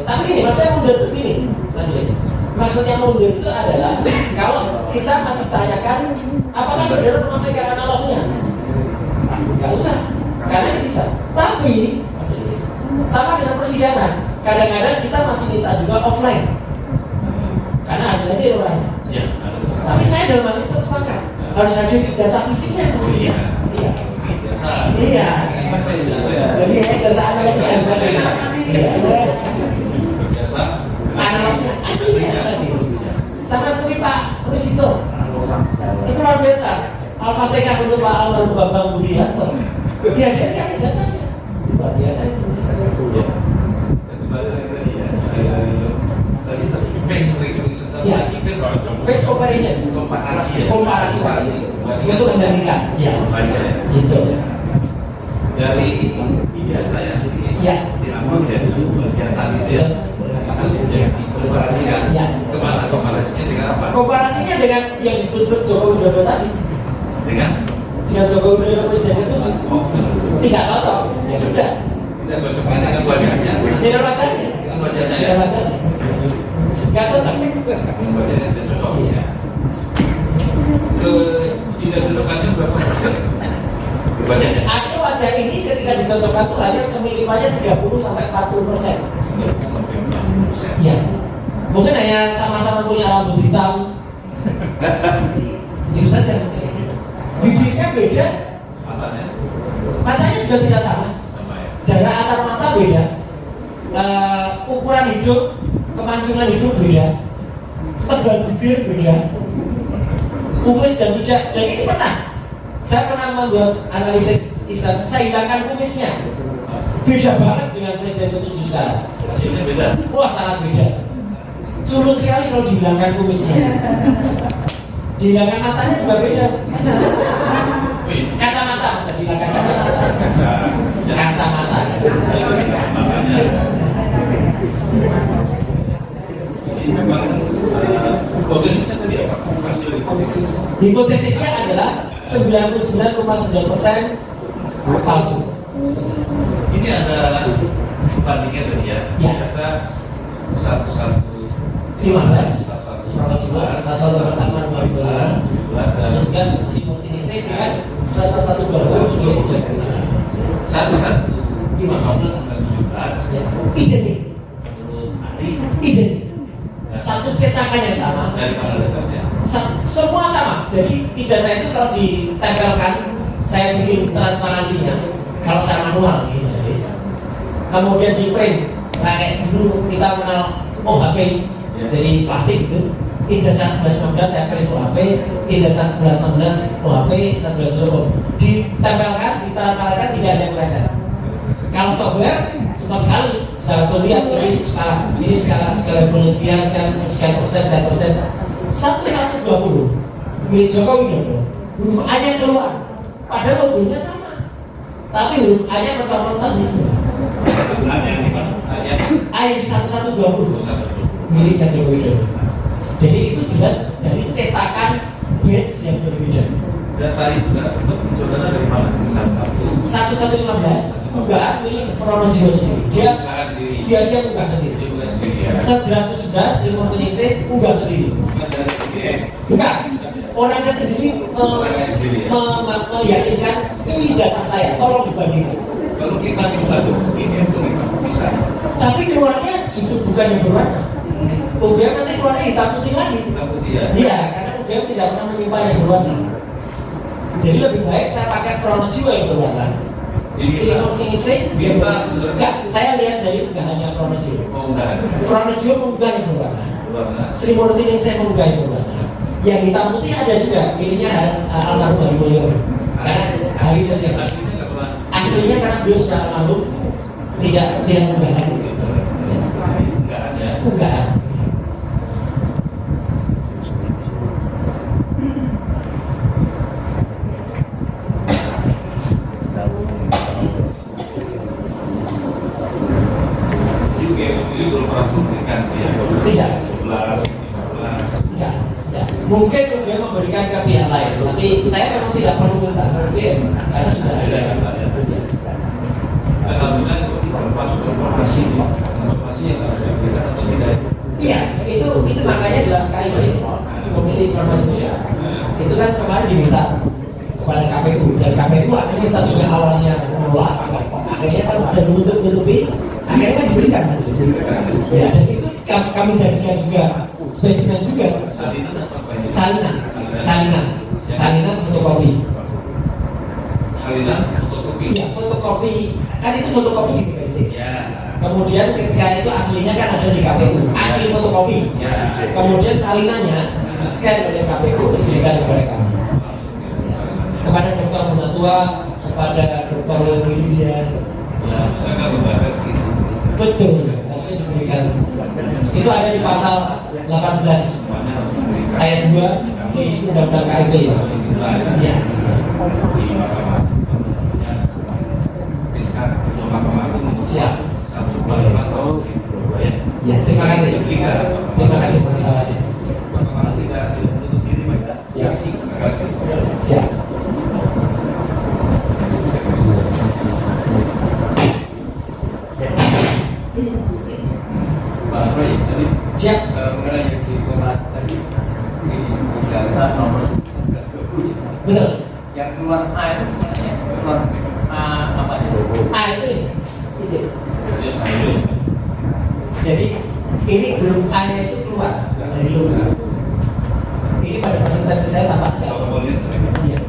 Tapi gini, maksudnya mundur itu gini, Mas Yus. Maksudnya mundur itu adalah kalau kita masih tanyakan apakah saudara pernah pegang analognya? Gak usah, karena ini bisa. Tapi Mas Yus, sama dengan persidangan, kadang-kadang kita masih minta juga offline, karena harus ada orangnya. Ya, ada. Tapi saya dalam hal itu sepakat harus ada ijazah fisiknya. Iya. Iya. Biasa. Iya. Jadi ijazah analognya harus ada. Iya. Biasa. Analognya aslinya sama seperti Pak Rujito. Itu luar biasa. Al-Fatihah untuk Pak Almarhum Bambang Budianto. Dihadirkan ijazahnya. Luar biasa itu. Kembali lagi tadi ya. Tadi face recognition Ya. lagi face Face comparison. komparasi ya. Komparasi pasti. Itu membandingkan. Ya. Baca ya. Itu. Dari ijazah ya. Ya. Diambil dari biasa itu ya. Itu jadi komparasikan. Ya. Kemana komparasinya dengan apa? Komparasinya dengan yang disebut Joko Widodo tadi. Dengan Joko Widodo presiden itu tidak cocok. Ya sudah. tidak cocoknya dengan wajahnya. Dengan wajahnya. Dengan wajahnya ya. Dengan wajahnya. Gak cocok. Dengan wajahnya tidak cocok ya. Ke tidak cocokannya berapa persen? Wajahnya. Akhirnya wajah ini ketika dicocokkan tuh hanya kemiripannya 30-40%. Sampai 40%. Iya. Mungkin hanya sama-sama punya rambut hitam. Itu saja. Bibirnya beda, Matanya matanya juga tidak sama. sama ya. Jarak antar mata beda. Ukuran hidung, kemancungan hidung beda. Tebal bibir beda. Kumis dan tidak. Dan ini pernah. Saya pernah membuat analisis Islam. Saya hilangkan kumisnya. Beda banget dengan presiden ke-7 sekarang. Hasilnya beda. Wah sangat beda. Culun sekali kalau dihilangkan kumisnya. Dihilangkan matanya juga beda. Wih, Kacamata bisa dihilangkan kacamata. Kacamata. makanya ini memang hipotesisnya tadi apa? Hasil hipotesis. Hipotesisnya adalah 99,9% palsu. Ini ada bandingnya tadi ya. Ya. Biasa 11 satu pertama 2012 dan 17 simultanisi dengan 1120 milik Jakarta. 17 Identik, menurut ahli identik. Satu cetakan yang sama, dari mana dasarnya? semua sama. Jadi ijazah itu kalau ditempelkan, saya bikin transparansinya. Kalau secara manual, ini Mas Aris. Kemudian di print, kayak dulu kita kenal OHP dari plastik itu. Ijazah 11-15 saya print OHP, ijazah 11-16 OHP, 11-20 ditempelkan, ditempelkan tidak ada yang meleset. Kalau software cepat sekali, saya langsung lihat ini skala bonus sekian kan sekian persen 1120 milik Joko Widodo huruf A-nya keluar, padahal logonya sama, tapi huruf A-nya mencopot tadi. Ada yang di mana? A yang di 1120 miliknya Joko Widodo. Jadi itu jelas dari cetakan batch yang berbeda. Data itu juga saudara dari mana? 1115 enggak milik Fronosio sendiri. Dia enggak sendiri. Dia bukan sendiri ya. 1117 di Montenegro enggak sendiri. Bukan dari PDF. Bukan. Orangnya sendiri meyakinkan ini ijazah saya, tolong dibandingkan. Kalau kita minta PDF itu kita bisa. Tapi keluarnya justru bukan yang berwarna. UGM nanti keluarnya hitam putih lagi. Kita putih ya. Iya, karena UGM tidak pernah menyimpan yang berwarna. Jadi lebih baik saya pakai Fronosio yang berwarna. Simultaneously, enggak, saya lihat dari unggahannya Fronosio. Oh enggak. Fronosio mengunggah yang berwarna. Warna. Sri Murtini saya mengunggah yang berwarna. Yang hitam putih ada juga, pilihnya almarhum Hari Mulyono. Karena Hari Mulyono Aslinya nggak pernah. aslinya karena beliau sudah almarhum tidak mengunggah lagi. Enggak ada. Unggahan. KPU karena sudah ada. Alhamdulillah masuk informasi yang harus diberikan atau tidak. Iya, itu makanya dalam KIP Komisi Informasi Pusat itu kan kemarin diminta kepada KPU dan KPU akhirnya kita juga awalnya menolak, akhirnya kan ada menutup-nutupi, akhirnya kan diberikan Mas Lis. Ya, dan itu kami jadikan juga spesimen juga salinan fotokopi. Iya, fotokopi kan itu fotokopi di BPC. Kemudian ketika itu aslinya kan ada di KPU, asli fotokopi. Kemudian salinannya di-scan oleh KPU diberikan kepada kami. Kepada Dr. Munatua, kepada Dr. Wilidian. Betul, harusnya diberikan. Itu ada di pasal 18 ayat 2 di Undang-Undang KIP. Iya. Siap. Ya, terima kasih. Terima kasih pengetahuannya. Ya, siap. Pak Roy, tadi Siap. mengenai yang di Komnas tadi di jasa nomor 1120 Betul. yang keluar A itu keluar A apa itu? A itu izin. Jadi ini grup A nya itu keluar dari logo. Ini pada presentasi saya tampak siapa? Iya.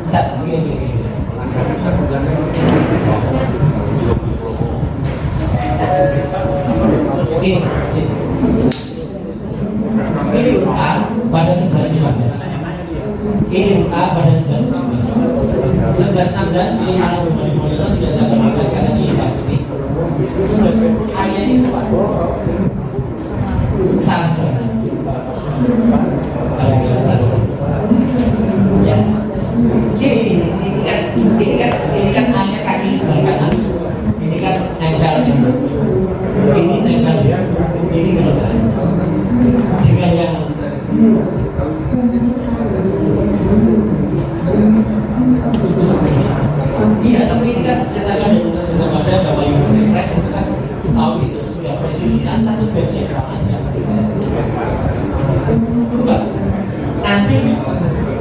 Entar, begini. Ini grup A pada 11.15. Ini grup A pada 11.15. 11.16 pilih alam dari modern tidak saya gunakan karena ini ini 11 A nya ini keluar. Salah jalan. Ada yang salah. Ya. Ini kan A nya kaki sebelah kanan. Ini kan nempel di ini nempel di ini keluar. Dengan yang iya, tapi ini kan cetakan dari Universitas Gajah Mada sama Universitas Press itu kan tahu itu sudah presisinya satu batch yang sama dengan Universitas. Bukan. Nanti,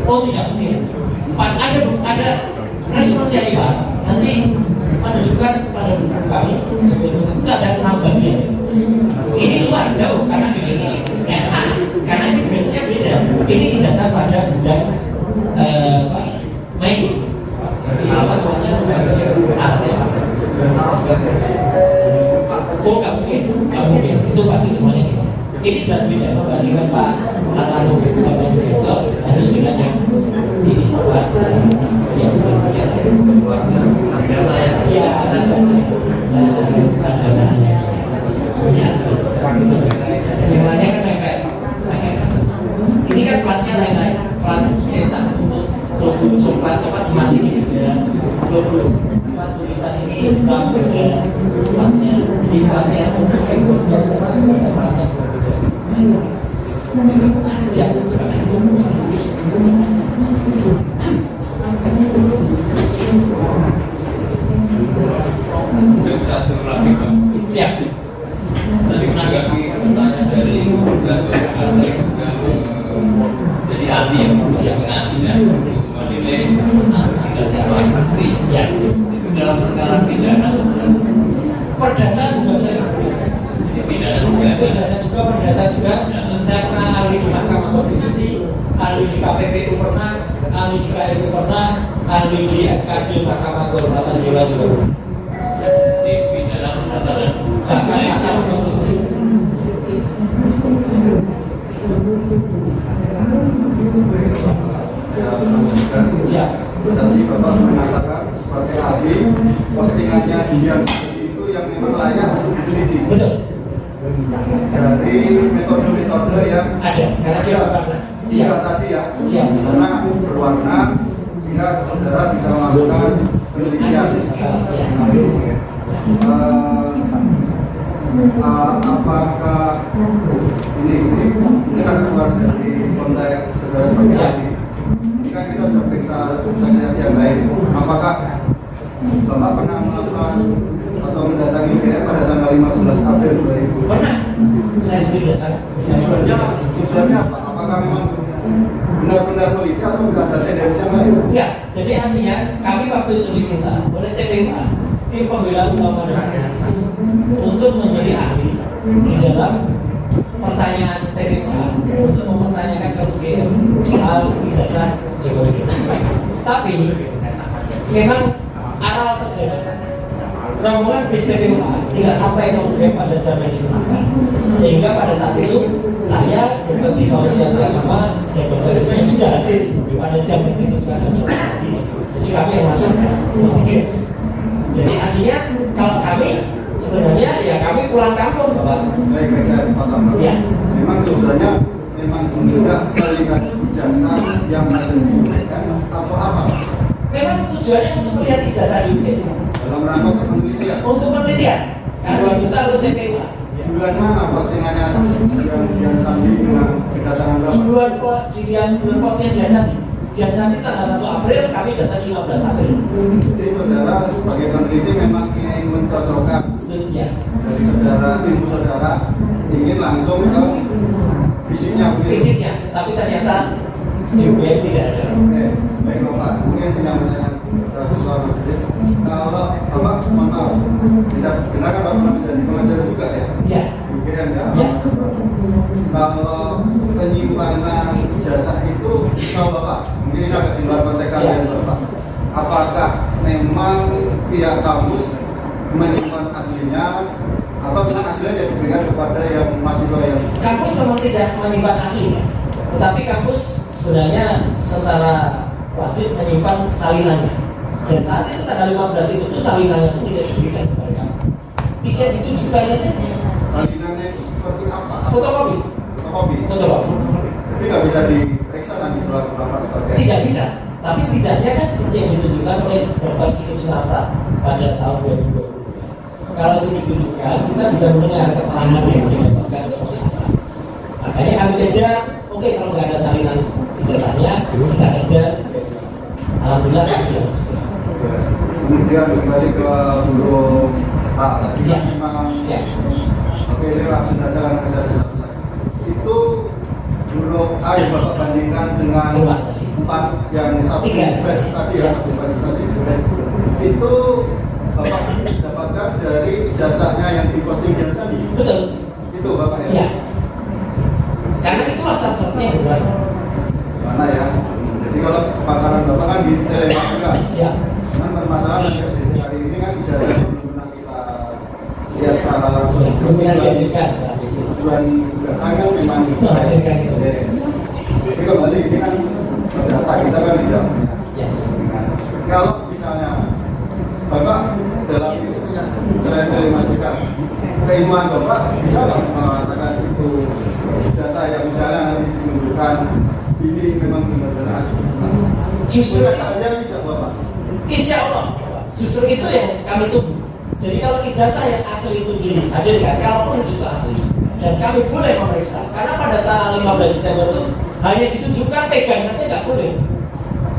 oh tidak mungkin. Ada respons yang Pak. Nanti menunjukkan pada kami sebelum itu ada 6 bagian. Ini luar jauh karena ini NA, karena ini batchnya beda. Ini ijazah pada bulan Mei. Ini satunya oh nggak mungkin, itu pasti semuanya bisa. Ini jelas beda membandingkan Pak Almarhum Bapak Direktur harus dengan yang ini Pak yang sarjana yang lainnya kan kayak ini kan platnya lain-lain, plat cetak untuk logo coklat masih ada logo tulisan ini transfer platnya di platnya untuk ekosnya siap. Satu lagi Pak. Siap. Tadi menanggapi pertanyaan dari jadi ahli yang siap ahli dan menilai tidak dapat ahli. Ya. Itu dalam perkara pidana Perdata juga saya. pidana juga. Perdata juga. Saya pernah ahli di Mahkamah Konstitusi, ahli di KPPU pernah, ahli di KPU pernah, ahli di MKD Mahkamah Kehormatan Dewan juga. Di pidana perdata Bahkan Mahkamah Konstitusi. Siap. Tadi Bapak mengatakan sebagai ahli postingannya dia seperti itu yang memang layak untuk diteliti. Betul. Dari metode-metode yang Ada. Karena dia berwarna. siap tadi ya. Siap. Karena berwarna sehingga saudara bisa melakukan penelitian. Analisis. Ya. Apakah ini kan keluar dari konteks saudara sebagai ahli? Ini kan kita kita sudah periksa saksi-saksi yang lain. Apakah Bapak pernah melakukan atau mendatangi UGM pada tanggal 15 April 2000? Pernah. Saya sendiri datang. Tujuannya apa? Apakah memang benar-benar meliti atau sudah ada tendensi yang lain? Ya, jadi artinya kami waktu itu diminta oleh TPUA, tim pembela ulama dan rakyat, untuk menjadi ahli di dalam pertanyaan TPUA untuk mempertanyakan ke UGM soal ijazah Jokowi. Tapi memang awal terjadi rombongan bis TPUA tidak sampai ke UGM pada jam yang ditentukan, sehingga pada saat itu saya, Dr. Tifau Siantra sama dan Dr. Ismail sudah hadir pada jam yang ditentukan jam 2 pagi. Jadi kami yang masuk bertiga. Jadi artinya kalau kami sebenarnya ya kami pulang kampung, Bapak. Baik, saya potong. Ya. Memang tujuannya memang tidak melihat ijazah yang ada di UGM atau apa? Memang tujuannya untuk melihat ijazah di UGM. Dalam rangka penelitian. Untuk penelitian, karena diminta oleh TPUA. Bulan mana postingannya yang Sandi dengan kedatangan Bapak? Bulan postingan Dian Sandi tanggal 1 April, kami datang 15 April. Jadi saudara sebagai peneliti memang ingin mencocokkan Ya. dari saudara, ibu saudara ingin langsung ke fisiknya. Fisiknya, tapi ternyata di UGM tidak ada. Oke, baik Bapak. Mungkin yang pertanyaan soal majelis, kalau Bapak mohon maaf, bisa benar kan Bapak pernah menjadi pengajar juga ya? Ya. Di UGM ya? Ya. Kalau penyimpanan ijazah itu tahu Bapak, mungkin ini agak di luar konteks kalian Bapak. Apakah memang pihak kampus menyimpan aslinya atau memang aslinya diberikan kepada yang mahasiswa yang Kampus memang tidak menyimpan aslinya, tetapi kampus sebenarnya secara wajib menyimpan salinannya. Dan saat itu tanggal 15 itu salinannya pun tidak diberikan kepada kami. Tidak ditunjukkan saja. salinannya itu seperti apa? Fotokopi. Fotokopi. Fotokopi. Tapi nggak bisa diperiksa nanti setelah Bapak sebagai Tidak bisa. Tapi setidaknya kan seperti yang ditunjukkan oleh Dr. Sigit Sunarta pada tahun 2020. Kalau itu ditunjukkan, kita bisa mendengar keterangan yang didapatkan seperti apa. Makanya kami kejar, oke kalau nggak ada salinan ijazahnya, kita kejar juga. Alhamdulillah kami tidak seperti. kemudian kembali ke huruf A tadi Ya. memang Siap. oke ini langsung saja karena saya satu-satu. Itu huruf A yang Bapak bandingkan dengan Dua. 4 yang satu Tiga. batch tadi ya, satu batch tadi itu Bapak dapatkan dari ijazahnya yang diposting Dian Sandi. Betul. Itu Bapak ya? Iya. Karena itulah satu-satunya yang benar. Mana ya? Jadi kalau pakaran Bapak kan di telematika. Siap. Cuman permasalahan hari ini kan ijazah belum pernah kita lihat secara langsung. Kemudian dihadirkan setelah itu. Tujuan keterangan memang Menghadirkan itu. Tapi kembali ini kan data kita kan tidak punya. Ya. Kalau misalnya Bapak dalam ini punya selain telematika, keilmuan Bapak bisa nggak mengatakan itu jasa yang misalnya nanti menunjukkan ini memang benar-benar asli? Justru Ada tidak Bapak? Insya Allah, justru itu yang kami tunggu. Jadi kalau ijazah yang asli itu dihadirkan, kalaupun itu asli, dan kami boleh memeriksa, karena pada tanggal 15 Desember itu hanya ditunjukkan pegang saja nggak boleh.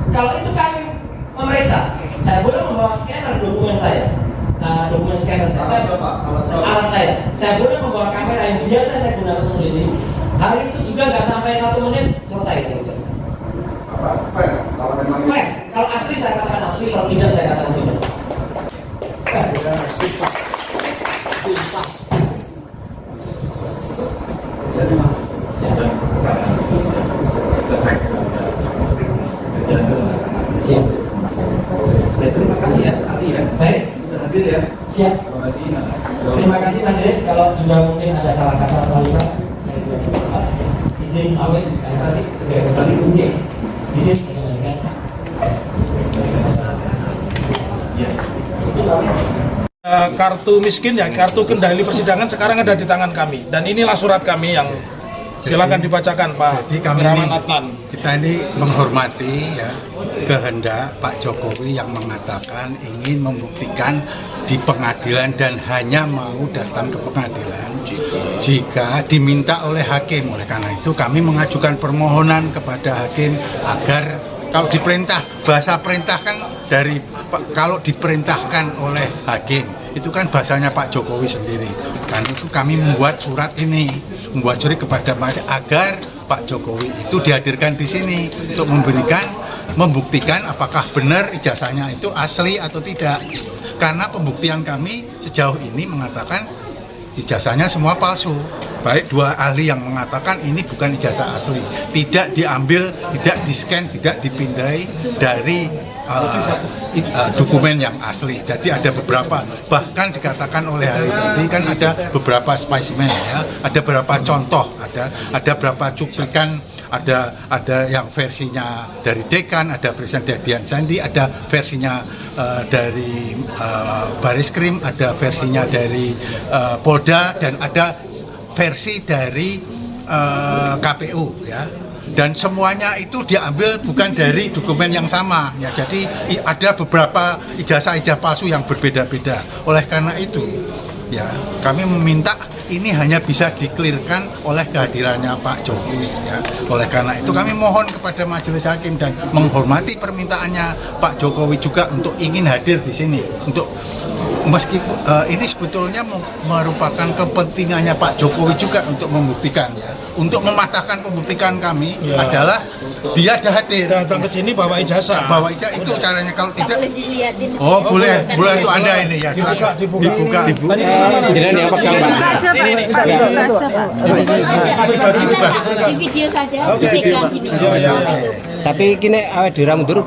Kalau itu kami memeriksa, saya boleh membawa scanner dokumen saya, dokumen scanner saya, alat saya boleh membawa kamera yang biasa saya gunakan untuk meneliti. Hari itu juga nggak sampai 1 menit selesai proses. Apa? Fair. Kalau memang Fair. Kalau asli saya katakan asli, kalau tidak saya katakan tidak. Fair. jadi mah. Siap. Siap. Terima kasih ya, Ali ya. Baik. Sudah hadir ya. Siap. Terima kasih. Terima kasih majelis. Kalau juga mungkin ada salah kata selalu saya juga minta izin pamit karena segera kembali izin. Izin saya kembalikan. Ya. Itu pamit. Kartu miskin ya, kartu kendali persidangan sekarang ada di tangan kami dan inilah surat kami yang silakan dibacakan Pak Jadi kami Wirawan ini, Adnan. kita ini menghormati ya kehendak Pak Jokowi yang mengatakan ingin membuktikan di pengadilan dan hanya mau datang ke pengadilan jika diminta oleh hakim. Oleh karena itu kami mengajukan permohonan kepada hakim agar Kalau diperintah, bahasa perintah kan dari kalau diperintahkan oleh hakim itu kan bahasanya Pak Jokowi sendiri. Dan itu kami membuat surat ini, membuat surat kepada masyarakat agar Pak Jokowi itu dihadirkan di sini untuk membuktikan apakah benar ijazahnya itu asli atau tidak. Karena pembuktian kami sejauh ini mengatakan ijazahnya semua palsu. Baik dua ahli yang mengatakan ini bukan ijazah asli, tidak diambil, tidak di-scan, tidak dipindai dari dokumen yang asli. Jadi ada beberapa, bahkan dikatakan oleh ahli tadi kan ada beberapa spesimen ya, ada beberapa contoh, ada berapa cuplikan, ada yang versinya dari Dekan, ada versinya dari Dian Sandi, ada versinya dari Bariskrim, ada versinya dari Polda, dan ada versi dari KPU ya, dan semuanya itu diambil bukan dari dokumen yang sama ya, jadi ada beberapa ijazah palsu yang berbeda-beda. Oleh karena itu ya kami meminta ini hanya bisa dikelirkan oleh kehadirannya Pak Jokowi ya. Oleh karena itu kami mohon kepada majelis hakim dan menghormati permintaannya Pak Jokowi juga untuk ingin hadir di sini, untuk meskipun ini sebetulnya merupakan kepentingannya Pak Jokowi juga untuk membuktikan ya, untuk mematahkan pembuktikan kami ya. Adalah dia ada hadir datang ke sini bawa ijazah. Bawa ijazah itu caranya, kalau tidak Oh, boleh itu Anda ini ya, dibuka. Jangan ya pegang Pak. Di video saja, dipegang gini. Tapi kini awet dhewe mundur.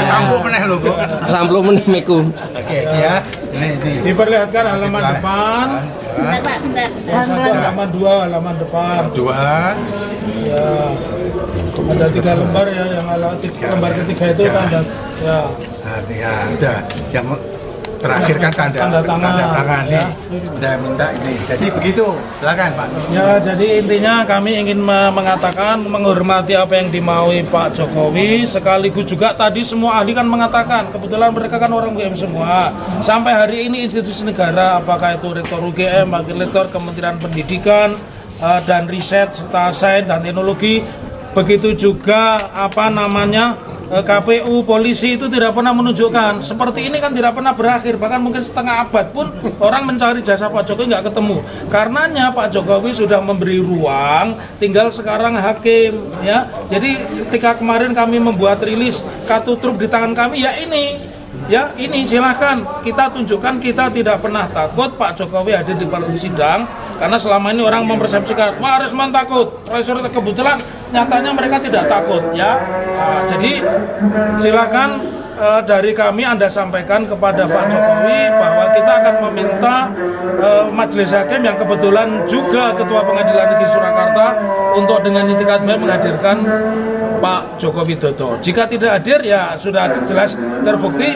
Sampul meneh lho kok. Sampul meneh meku. Oke ya. Ini. Diperlihatkan halaman depan. Bentar Pak, bentar. Satu halaman 2, halaman depan. 2. Ya. Ada 3 lembar ya, yang lembar ketiga itu tanda ya. Nah, ya udah. Yang terakhir kan tanda tangan ya. Udah minta ini. Jadi begitu. Silakan Pak. Ya, jadi intinya kami ingin mengatakan menghormati apa yang dimaui Pak Jokowi, sekaligus juga tadi semua ahli kan mengatakan, kebetulan mereka kan orang UGM semua. Sampai hari ini institusi negara, apakah itu Rektor UGM, Wakil Rektor Kementerian Pendidikan dan Riset serta Sains dan Teknologi, begitu juga KPU, polisi itu tidak pernah menunjukkan. Seperti ini kan tidak pernah berakhir, bahkan mungkin setengah abad pun orang mencari jasa Pak Jokowi nggak ketemu. Karenanya Pak Jokowi sudah memberi ruang, tinggal sekarang hakim ya. Jadi ketika kemarin kami membuat rilis kartu truf di tangan kami, ya ini silahkan kita tunjukkan, kita tidak pernah takut Pak Jokowi hadir di dalam sidang, karena selama ini orang mempersepsikan Pak Risman takut, kebetulan nyatanya mereka tidak takut ya. Jadi silakan dari kami Anda sampaikan kepada Pak Jokowi bahwa kita akan meminta majelis hakim yang kebetulan juga Ketua Pengadilan Negeri Surakarta untuk dengan itikat baik menghadirkan Pak Joko Widodo. Jika tidak hadir ya sudah jelas terbukti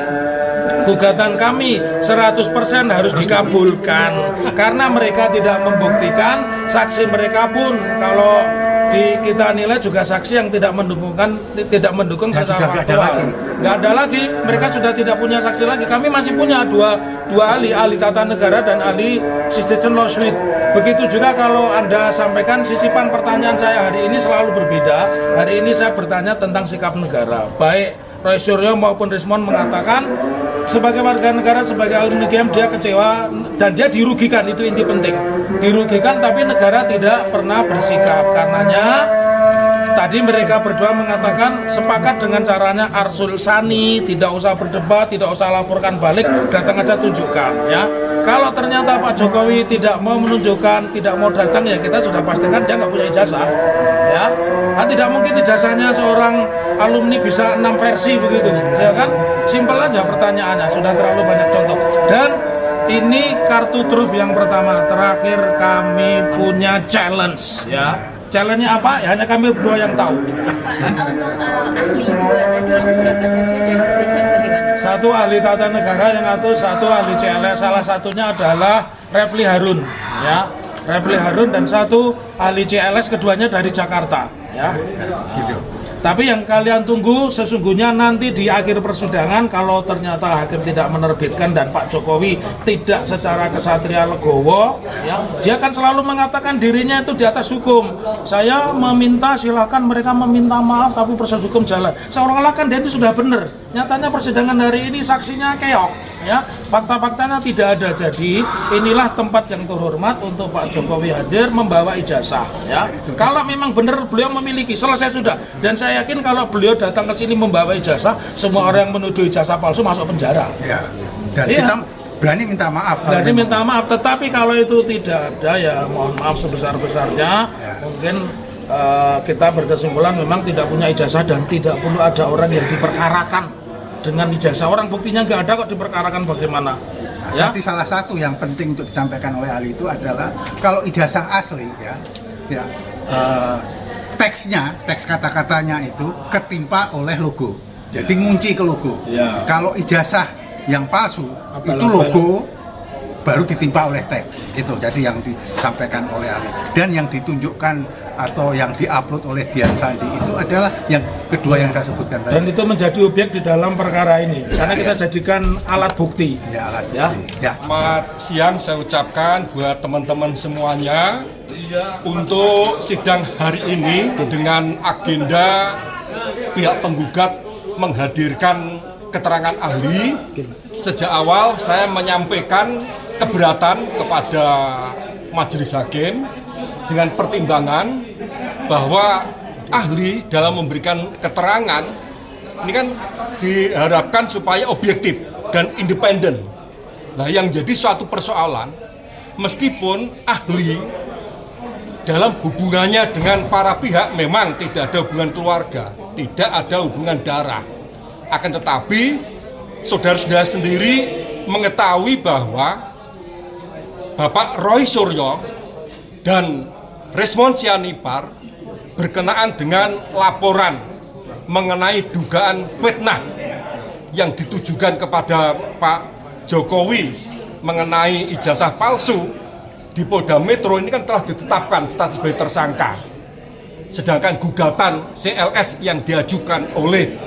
gugatan kami 100% harus dikabulkan, karena mereka tidak membuktikan, saksi mereka pun kalau kita nilai juga saksi yang tidak mendukung secara faktual. Nggak ada lagi, mereka sudah tidak punya saksi lagi. Kami masih punya dua ahli tata negara dan ahli citizen law suite. Begitu juga kalau Anda sampaikan, sisipan pertanyaan saya hari ini selalu berbeda. Hari ini saya bertanya tentang sikap negara. Baik Roy Suryo maupun Rismon mengatakan sebagai warga negara, sebagai alumni UGM dia kecewa dan dia dirugikan, itu inti penting. Dirugikan, tapi negara tidak pernah bersikap. Karenanya tadi mereka berdua mengatakan sepakat dengan caranya Arsul Sani, tidak usah berdebat, tidak usah laporkan balik, datang aja tunjukkan ya. Kalau ternyata Pak Jokowi tidak mau menunjukkan, tidak mau datang, ya kita sudah pastikan dia nggak punya ijazah ya. Nah, tidak mungkin ijazahnya seorang alumni bisa 6 versi begitu ya kan. Simpel aja pertanyaannya, sudah terlalu banyak contoh. Dan ini kartu truf yang pertama. Terakhir kami punya challenge ya. Challenge-nya apa? Ya hanya kami berdua yang tahu. Untuk ahli dua itu siapa saja dan besok bagaimana? Satu ahli tata negara, yang satu ahli CLS. Salah satunya adalah Refli Harun ya. Refli Harun, dan satu ahli CLS, keduanya dari Jakarta ya. Gitu. Tapi yang kalian tunggu sesungguhnya nanti di akhir persidangan, kalau ternyata hakim tidak menerbitkan dan Pak Jokowi tidak secara kesatria legowo, ya, dia kan selalu mengatakan dirinya itu di atas hukum. Saya meminta silakan mereka meminta maaf tapi proses hukum jalan. Seolah-olah kan dia itu sudah benar. Nyatanya persidangan hari ini saksinya keok, ya, fakta-faktanya tidak ada. Jadi inilah tempat yang terhormat untuk Pak Jokowi hadir membawa ijazah, ya. Kalau memang benar beliau memiliki, selesai sudah. Dan saya yakin kalau beliau datang ke sini membawa ijazah, semua orang yang menuduh ijazah palsu masuk penjara. Ya. Dan Iya. kita berani minta maaf. Berani minta maaf. Tetapi kalau itu tidak ada, ya mohon maaf sebesar-besarnya. Ya. Mungkin kita berkesimpulan memang tidak punya ijazah dan tidak perlu ada orang yang diperkarakan dengan ijazah. Orang buktinya nggak ada kok diperkarakan bagaimana? Ya. Nanti salah satu yang penting untuk disampaikan oleh ahli itu adalah kalau ijazah asli, ya, teks kata-katanya itu ketimpa oleh logo, jadi ngunci ke logo. Ya. Kalau ijazah yang palsu itu Abal-abal. logo baru ditimpa oleh teks, gitu. Jadi yang disampaikan oleh ahli dan yang ditunjukkan atau yang diupload oleh Dian Sandi itu adalah yang kedua yang saya sebutkan Dan tadi. itu menjadi objek di dalam perkara ini. Karena kita jadikan alat bukti. Ya, alat Ya. bukti. Ya. Selamat siang saya ucapkan buat teman-teman semuanya untuk sidang hari ini dengan agenda pihak penggugat menghadirkan keterangan ahli. Sejak awal saya menyampaikan keberatan kepada majelis hakim dengan pertimbangan bahwa ahli dalam memberikan keterangan ini kan diharapkan supaya objektif dan independen. Nah, yang jadi suatu persoalan meskipun ahli dalam hubungannya dengan para pihak memang tidak ada hubungan keluarga, tidak ada hubungan darah. Akan tetapi saudara-saudara sendiri mengetahui bahwa Bapak Roy Suryo dan Resmond Sianipar berkenaan dengan laporan mengenai dugaan fitnah yang ditujukan kepada Pak Jokowi mengenai ijazah palsu di Polda Metro ini kan telah ditetapkan status sebagai tersangka. Sedangkan gugatan CLS yang diajukan oleh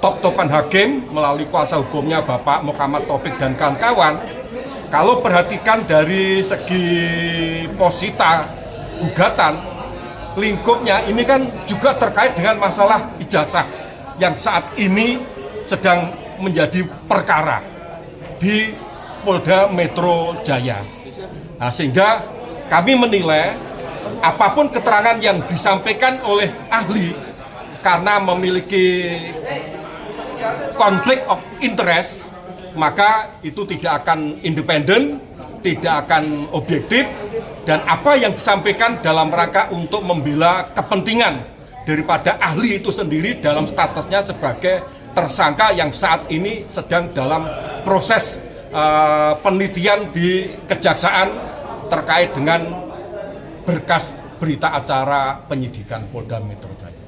top-topan hakim melalui kuasa hukumnya Bapak Muhammad Taufik dan kawan-kawan, kalau perhatikan dari segi posita gugatan, lingkupnya ini kan juga terkait dengan masalah ijazah yang saat ini sedang menjadi perkara di Polda Metro Jaya. Nah, sehingga kami menilai apapun keterangan yang disampaikan oleh ahli karena memiliki konflik of interest, maka itu tidak akan independen, tidak akan objektif, dan apa yang disampaikan dalam rangka untuk membela kepentingan daripada ahli itu sendiri dalam statusnya sebagai tersangka yang saat ini sedang dalam proses penelitian di kejaksaan terkait dengan berkas berita acara penyidikan Polda Metro Jaya.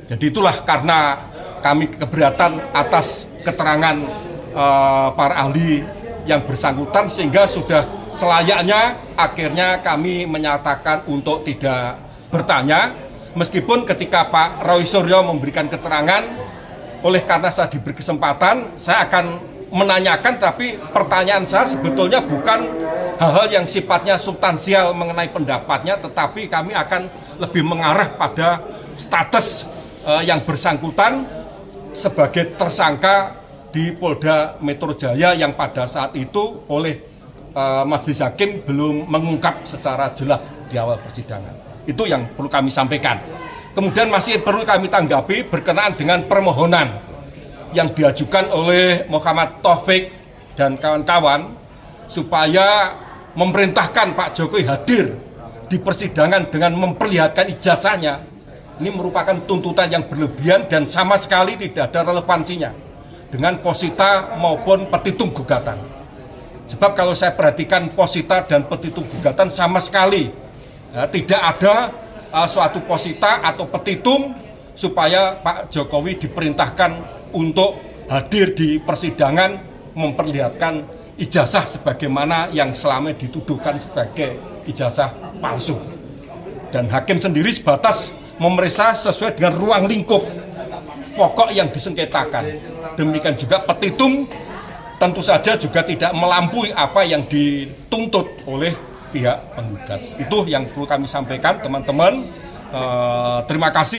Jadi itulah karena kami keberatan atas keterangan para ahli yang bersangkutan sehingga sudah selayaknya akhirnya kami menyatakan untuk tidak bertanya, meskipun ketika Pak Roy Suryo memberikan keterangan, oleh karena saya diberi kesempatan saya akan menanyakan, tapi pertanyaan saya sebetulnya bukan hal-hal yang sifatnya substansial mengenai pendapatnya, tetapi kami akan lebih mengarah pada status yang bersangkutan sebagai tersangka di Polda Metro Jaya yang pada saat itu oleh majelis hakim belum mengungkap secara jelas di awal persidangan. Itu yang perlu kami sampaikan. Kemudian masih perlu kami tanggapi berkenaan dengan permohonan yang diajukan oleh Muhammad Taufik dan kawan-kawan supaya memerintahkan Pak Jokowi hadir di persidangan dengan memperlihatkan ijazahnya. Ini merupakan tuntutan yang berlebihan dan sama sekali tidak ada relevansinya dengan posita maupun petitum gugatan. Sebab kalau saya perhatikan posita dan petitum gugatan sama sekali tidak ada suatu posita atau petitum supaya Pak Jokowi diperintahkan untuk hadir di persidangan memperlihatkan ijazah sebagaimana yang selama dituduhkan sebagai ijazah palsu. Dan hakim sendiri sebatas memeriksa sesuai dengan ruang lingkup pokok yang disengketakan. Demikian juga petitum tentu saja juga tidak melampaui apa yang dituntut oleh pihak penggugat. Itu yang perlu kami sampaikan, teman-teman. Terima kasih.